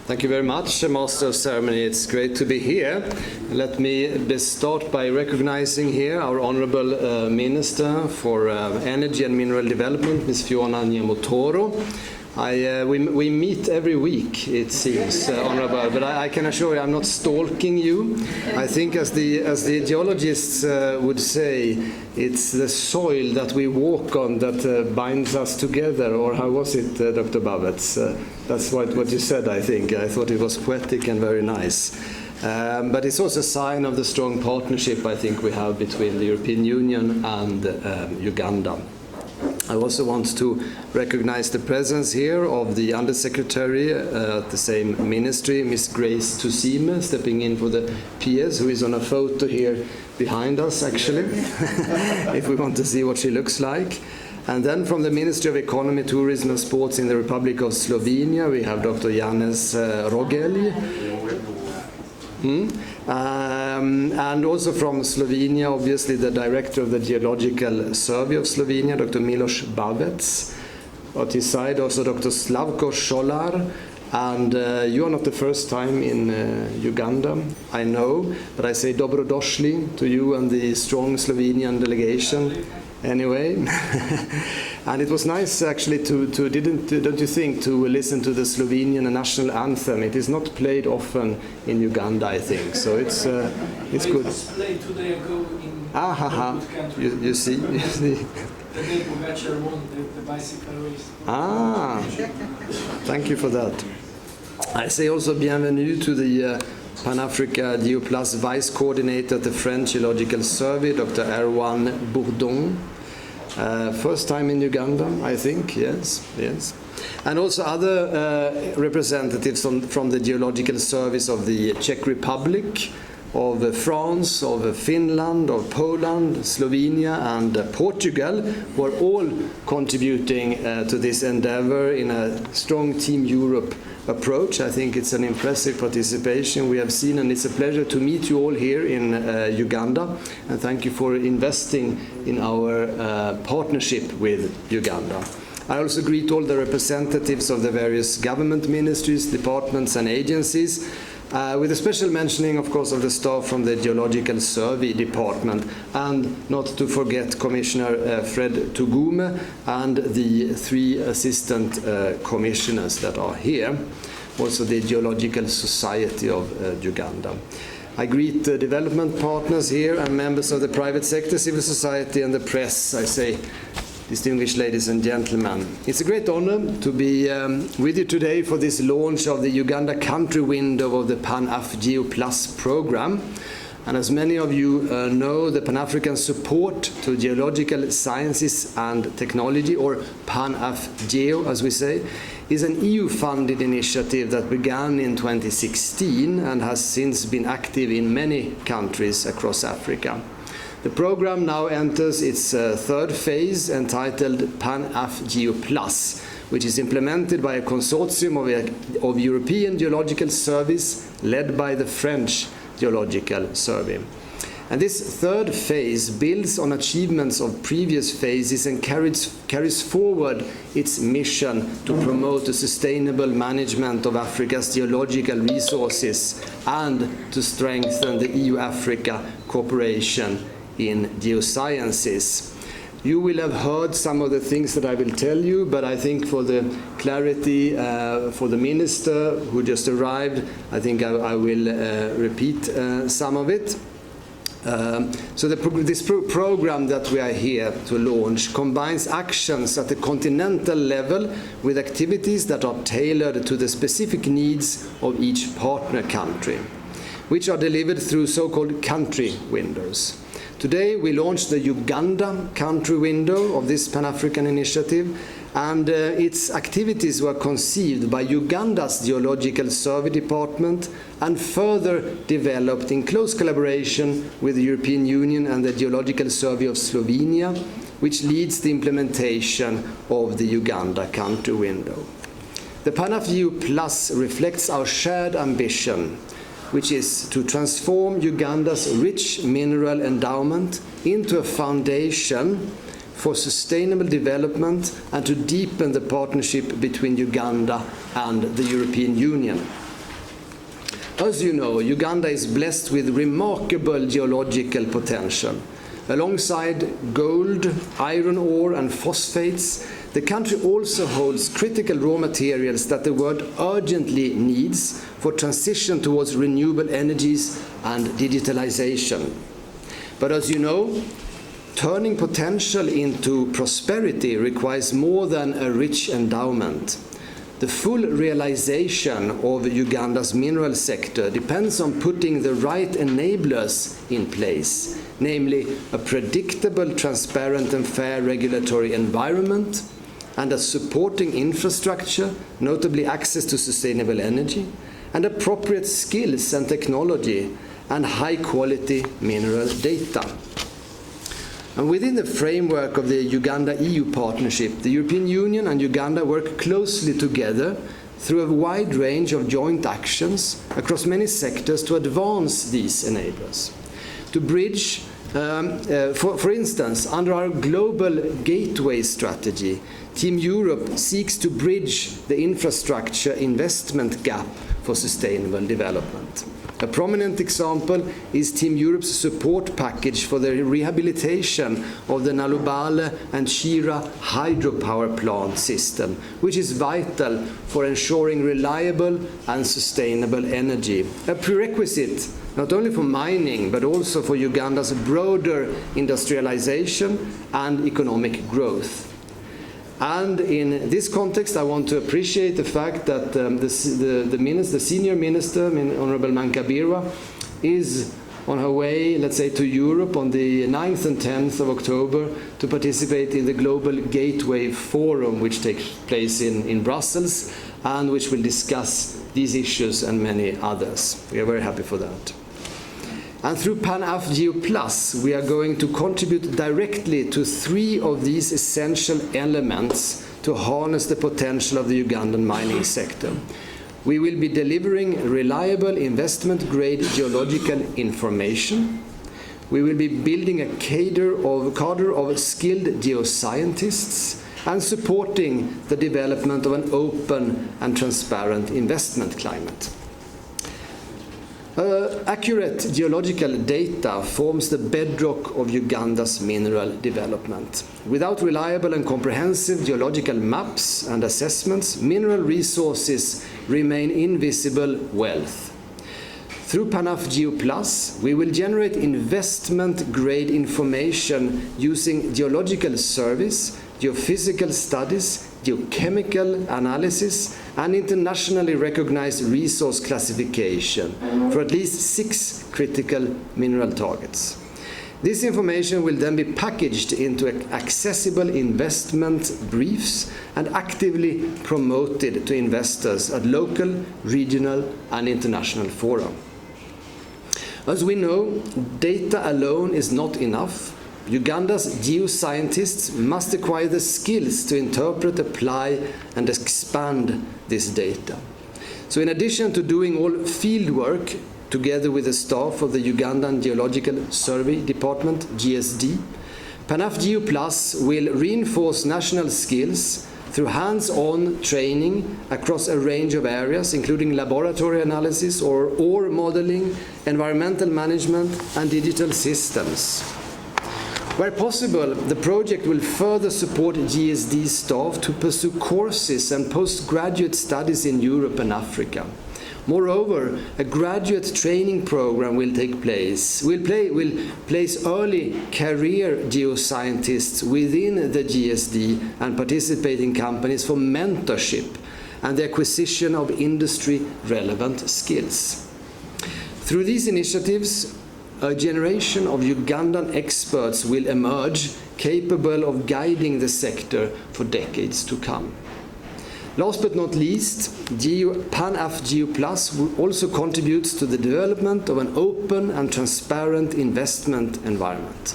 Speaker 8: Thank you very much, Master of Ceremony. It's great to be here. Let me start by recognizing here our Honorable Minister for Energy and Mineral Development, Ms. Fiona Nyamutoro. We meet every week, it seems, Honorable, but I can assure you I'm not stalking you. I think as the geologists would say, it's the soil that we walk on that binds us together, or how was it, Dr. Bavets? That's what you said, I think. I thought it was poetic and very nice. But it's also a sign of the strong partnership, I think, we have between the European Union and Uganda. I also want to recognize the presence here of the Undersecretary at the same ministry, Ms. Grace Tusime, stepping in for the PS, who is on a photo here behind us, actually, if we want to see what she looks like. And then from the Ministry of Economy, Tourism and Sports in the Republic of Slovenia, we have Dr. Janez Rogel. And also from Slovenia, obviously, the Director of the Geological Survey of Slovenia, Dr. Miloš Bavec. At his side, also Dr. Slavko Šolar. And you are not the first time in Uganda, I know, but I say dobrodošli to you and the strong Slovenian delegation. Anyway, and it was nice actually don't you think, to listen to the Slovenian national anthem? It is not played often in Uganda, I think, so it's good.
Speaker 9: It was played 2 days ago in good country.
Speaker 8: You see.
Speaker 9: The day Pogačar won the bicycle race.
Speaker 8: Thank you for that. I say also bienvenue to the PanAfGeo Plus Vice Coordinator at the French Geological Survey, Dr. Erwan Bourdon. First time in Uganda, I think, yes. And also other representatives from the Geological Service of the Czech Republic, of France, of Finland, of Poland, Slovenia, and Portugal, who are all contributing to this endeavor in a strong Team Europe approach. I think it's an impressive participation we have seen, and it's a pleasure to meet you all here in Uganda, and thank you for investing in our partnership with Uganda. I also greet all the representatives of the various government ministries, departments and agencies, with a special mentioning, of course, of the staff from the Geological Survey Department, and not to forget Commissioner Fred Tugume and the 3 assistant commissioners that are here, also the Geological Society of Uganda. I greet the development partners here and members of the private sector, civil society and the press. I say, distinguished ladies and gentlemen, it's a great honor to be with you today for this launch of the Uganda Country Window of the PanAfGeo Plus program. And as many of you know, the Pan-African Support to Geological Sciences and Technology, or PanAfGeo as we say, is an EU-funded initiative that began in 2016 and has since been active in many countries across Africa. The program now enters its 3rd phase, entitled PanAfGeo Plus, which is implemented by a consortium of European Geological Service led by the French Geological Survey. And this 3rd phase builds on achievements of previous phases and carries forward its mission to promote the sustainable management of Africa's geological resources and to strengthen the EU-Africa cooperation in geosciences. You will have heard some of the things that I will tell you, but I think for the clarity for the minister who just arrived, I think I will repeat some of it. So this program that we are here to launch combines actions at the continental level with activities that are tailored to the specific needs of each partner country, which are delivered through so-called country windows. Today we launched the Uganda Country Window of this Pan-African initiative, and its activities were conceived by Uganda's Geological Survey Department and further developed in close collaboration with the European Union and the Geological Survey of Slovenia, which leads the implementation of the Uganda Country Window. The PanAfGeo Plus reflects our shared ambition, which is to transform Uganda's rich mineral endowment into a foundation for sustainable development and to deepen the partnership between Uganda and the European Union. As you know, Uganda is blessed with remarkable geological potential. Alongside gold, iron ore and phosphates, the country also holds critical raw materials that the world urgently needs for transition towards renewable energies and digitalization. But as you know, turning potential into prosperity requires more than a rich endowment. The full realization of Uganda's mineral sector depends on putting the right enablers in place, namely a predictable, transparent and fair regulatory environment and a supporting infrastructure, notably access to sustainable energy, and appropriate skills and technology and high-quality mineral data. And within the framework of the Uganda-EU partnership, the European Union and Uganda work closely together through a wide range of joint actions across many sectors to advance these enablers. To bridge, for instance, under our global gateway strategy, Team Europe seeks to bridge the infrastructure investment gap for sustainable development. A prominent example is Team Europe's support package for the rehabilitation of the Nalubale and Shira hydropower plant system, which is vital for ensuring reliable and sustainable energy, a prerequisite not only for mining but also for Uganda's broader industrialization and economic growth. And in this context, I want to appreciate the fact that the senior minister, Honorable Mankabirwa, is on her way, let's say, to Europe on the 9th and 10th of October to participate in the Global Gateway Forum, which takes place in Brussels, and which will discuss these issues and many others. We are very happy for that. And through PanAfGeo Plus, we are going to contribute directly to 3 of these essential elements to harness the potential of the Ugandan mining sector. We will be delivering reliable investment-grade geological information. We will be building a cadre of skilled geoscientists and supporting the development of an open and transparent investment climate. Accurate geological data forms the bedrock of Uganda's mineral development. Without reliable and comprehensive geological maps and assessments, mineral resources remain invisible wealth. Through PanAfGeo Plus, we will generate investment-grade information using geological surveys, geophysical studies, geochemical analysis, and internationally recognized resource classification for at least 6 critical mineral targets. This information will then be packaged into accessible investment briefs and actively promoted to investors at local, regional, and international fora. As we know, data alone is not enough. Uganda's geoscientists must acquire the skills to interpret, apply, and expand this data. So in addition to doing all field work together with the staff of the Ugandan Geological Survey Department, GSD, PanAfGeo Plus will reinforce national skills through hands-on training across a range of areas, including laboratory analysis or ore modeling, environmental management, and digital systems. Where possible, the project will further support GSD staff to pursue courses and postgraduate studies in Europe and Africa. Moreover, a graduate training program will place early career geoscientists within the GSD and participating companies for mentorship and the acquisition of industry-relevant skills. Through these initiatives, a generation of Ugandan experts will emerge capable of guiding the sector for decades to come. Last but not least, PanAfGeo Plus also contributes to the development of an open and transparent investment environment.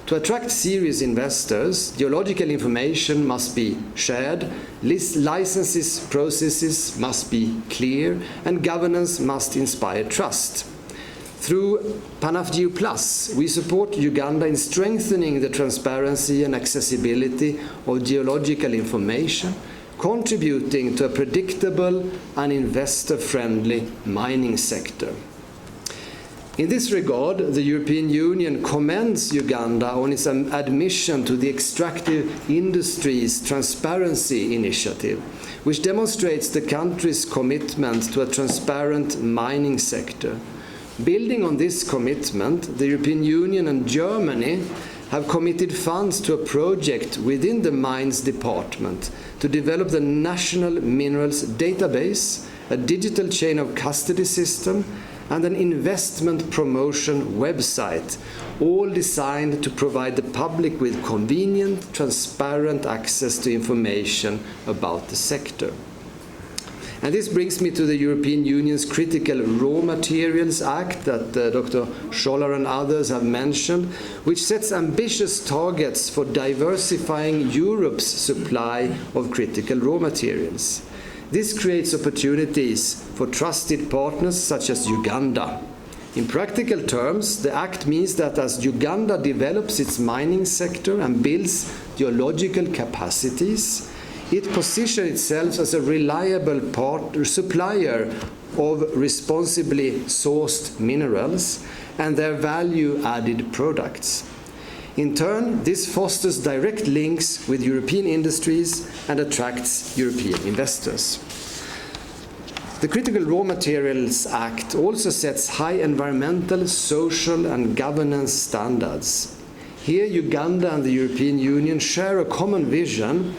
Speaker 8: To attract serious investors, geological information must be shared, licenses processes must be clear, and governance must inspire trust. Through PanAfGeo Plus, we support Uganda in strengthening the transparency and accessibility of geological information, contributing to a predictable and investor-friendly mining sector. In this regard, the European Union commends Uganda on its admission to the Extractive Industries Transparency Initiative, which demonstrates the country's commitment to a transparent mining sector. Building on this commitment, the European Union and Germany have committed funds to a project within the Mines Department to develop the National Minerals Database, a digital chain of custody system, and an investment promotion website, all designed to provide the public with convenient, transparent access to information about the sector. And this brings me to the European Union's Critical Raw Materials Act that Dr. Scholler and others have mentioned, which sets ambitious targets for diversifying Europe's supply of critical raw materials. This creates opportunities for trusted partners such as Uganda. In practical terms, the Act means that as Uganda develops its mining sector and builds geological capacities, it positions itself as a reliable supplier of responsibly sourced minerals and their value-added products. In turn, this fosters direct links with European industries and attracts European investors. The Critical Raw Materials Act also sets high environmental, social, and governance standards. Here, Uganda and the European Union share a common vision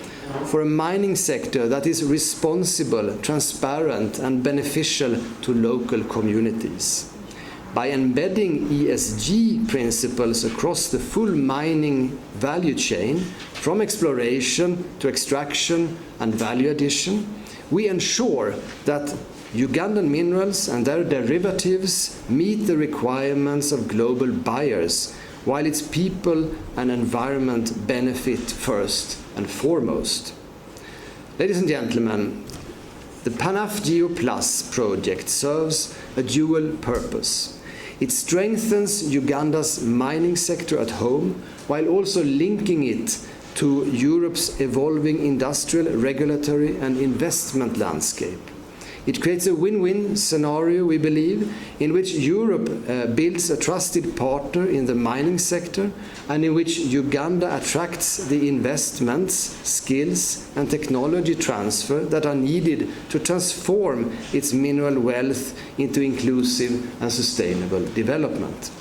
Speaker 8: for a mining sector that is responsible, transparent, and beneficial to local communities. By embedding ESG principles across the full mining value chain, from exploration to extraction and value addition, we ensure that Ugandan minerals and their derivatives meet the requirements of global buyers, while its people and environment benefit first and foremost. Ladies and gentlemen, the PanAfGeo Plus project serves a dual purpose. It strengthens Uganda's mining sector at home while also linking it to Europe's evolving industrial, regulatory, and investment landscape. It creates a win-win scenario, we believe, in which Europe builds a trusted partner in the mining sector and in which Uganda attracts the investments, skills, and technology transfer that are needed to transform its mineral wealth into inclusive and sustainable development.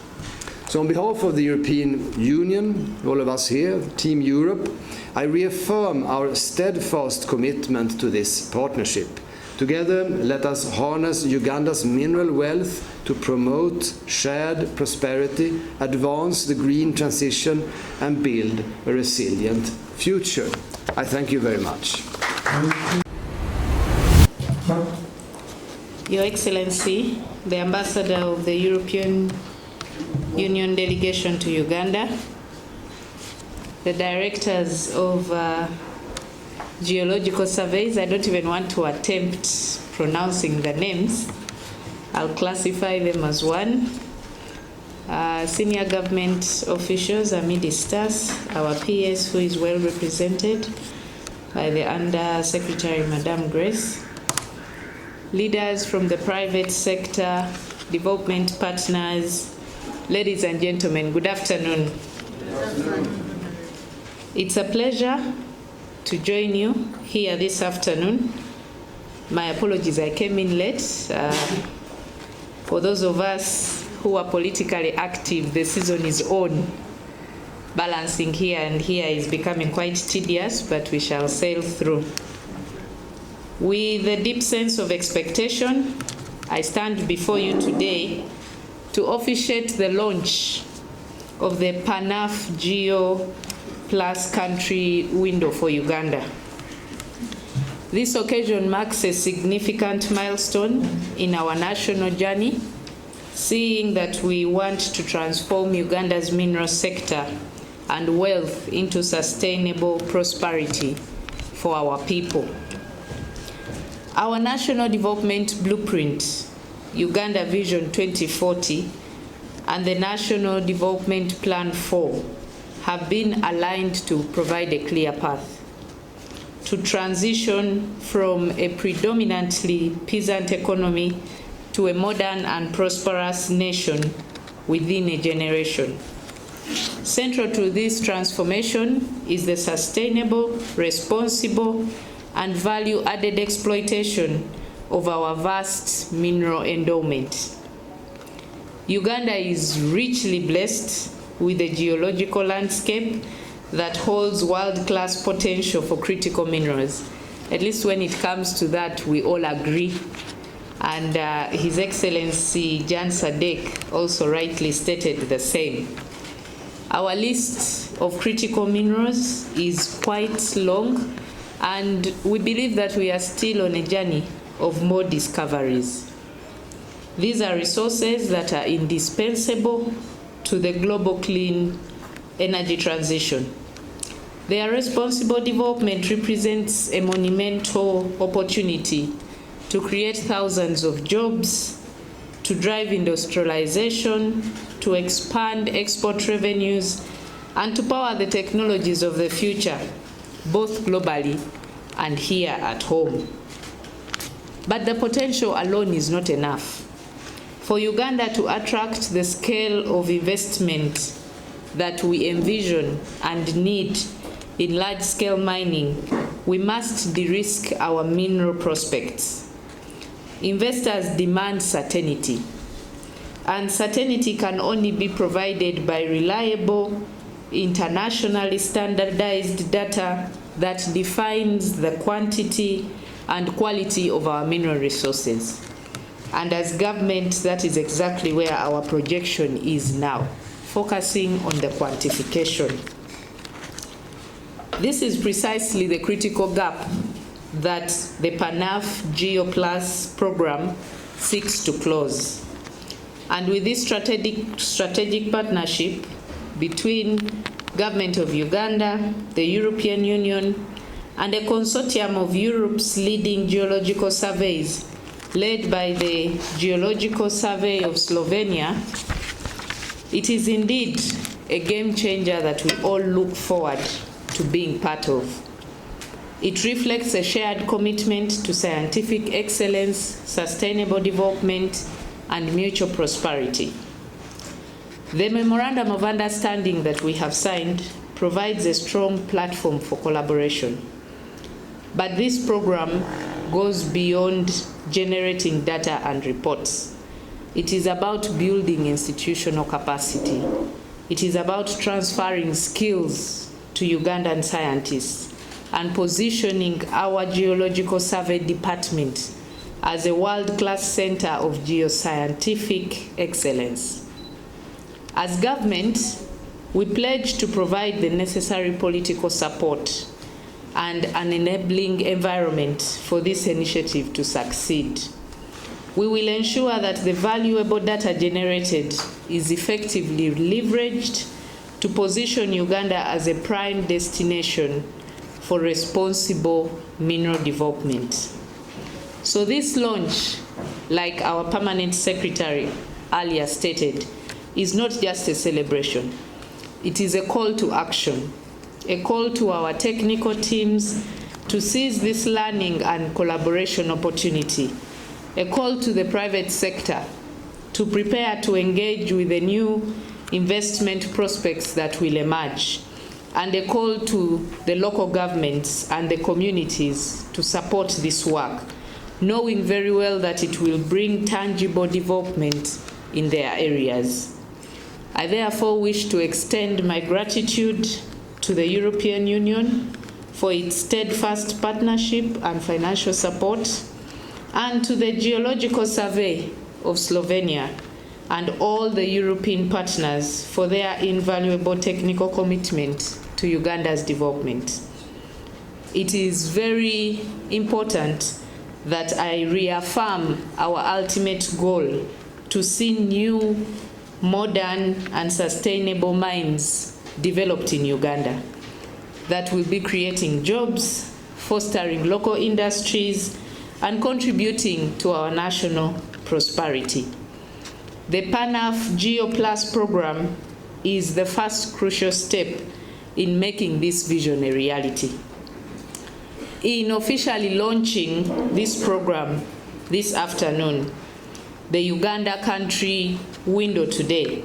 Speaker 8: So on behalf of the European Union, all of us here, Team Europe, I reaffirm our steadfast commitment to this partnership. Together, let us harness Uganda's mineral wealth to promote shared prosperity, advance the green transition, and build a resilient future. I thank you very much.
Speaker 5: Your Excellency, the Ambassador of the European Union delegation to Uganda, the directors of Geological surveys, I don't even want to attempt pronouncing the names. I'll classify them as one. Senior government officials, our ministers, our PS, who is well represented by the Under Secretary, Madame Grace, leaders from the private sector, development partners, ladies and gentlemen, good afternoon. It's a pleasure to join you here this afternoon. My apologies, I came in late. For those of us who are politically active, the season is on. Balancing here and here is becoming quite tedious, but we shall sail through. With a deep sense of expectation, I stand before you today to officiate the launch of the PanAfGeo Plus Country Window for Uganda. This occasion marks a significant milestone in our national journey, seeing that we want to transform Uganda's mineral sector and wealth into sustainable prosperity for our people. Our National Development Blueprint, Uganda Vision 2040, and the National Development Plan 4 have been aligned to provide a clear path.
Speaker 10: to transition from a predominantly peasant economy to a modern and prosperous nation within a generation. Central to this transformation is the sustainable, responsible, and value-added exploitation of our vast mineral endowment. Uganda is richly blessed with a geological landscape that holds world-class potential for critical minerals. At least when it comes to that, we all agree. And His Excellency Jan Sadek also rightly stated the same. Our list of critical minerals is quite long, and we believe that we are still on a journey of more discoveries. These are resources that are indispensable to the global clean energy transition. Their responsible development represents a monumental opportunity to create thousands of jobs, to drive industrialization, to expand export revenues, and to power the technologies of the future, both globally and here at home. But the potential alone is not enough. For Uganda to attract the scale of investment that we envision and need in large-scale mining, we must de-risk our mineral prospects. Investors demand certainty, and certainty can only be provided by reliable, internationally standardized data that defines the quantity and quality of our mineral resources. And as government, that is exactly where our projection is now, focusing on the quantification. This is precisely the critical gap that the PanAfGeo program seeks to close. And with this strategic partnership between Government of Uganda, the European Union, and a consortium of Europe's leading geological surveys, led by the Geological Survey of Slovenia, it is indeed a game changer that we all look forward to being part of. It reflects a shared commitment to scientific excellence, sustainable development, and mutual prosperity. The Memorandum of Understanding that we have signed provides a strong platform for collaboration. But this program goes beyond generating data and reports. It is about building institutional capacity. It is about transferring skills to Ugandan scientists and positioning our Geological Survey Department as a world-class center of geoscientific excellence. As government, we pledge to provide the necessary political support and an enabling environment for this initiative to succeed. We will ensure that the valuable data generated is effectively leveraged to position Uganda as a prime destination for responsible mineral development. So this launch, like our permanent secretary earlier stated, is not just a celebration. It is a call to action, a call to our technical teams to seize this learning and collaboration opportunity, a call to the private sector to prepare to engage with the new investment prospects that will emerge, and a call to the local governments and the communities to support this work, knowing very well that it will bring tangible development in their areas. I therefore wish to extend my gratitude to the European Union for its steadfast partnership and financial support, and to the Geological Survey of Slovenia and all the European partners for their invaluable technical commitment to Uganda's development. It is very important that I reaffirm our ultimate goal to see new, modern, and sustainable mines developed in Uganda that will be creating jobs, fostering local industries, and contributing to our national prosperity. The PanAfGeo program is the first crucial step in making this vision a reality. in officially launching this program this afternoon, the Uganda Country Window today,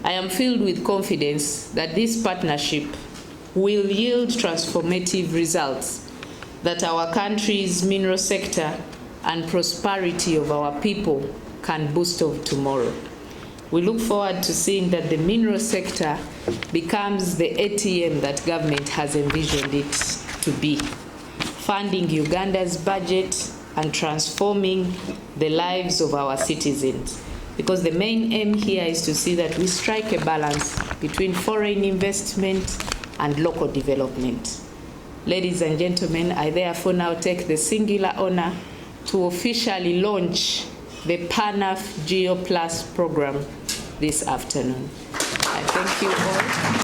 Speaker 10: I am filled with confidence that this partnership will yield transformative results, that our country's mineral sector and prosperity of our people can boost of tomorrow. We look forward to seeing that the mineral sector becomes the ATM that government has envisioned it to be, funding Uganda's budget and transforming the lives of our citizens. Because the main aim here is to see that we strike a balance between foreign investment and local development. Ladies and gentlemen, I therefore now take the singular honor to officially launch the PanAfGeo Plus program this afternoon. I thank you all.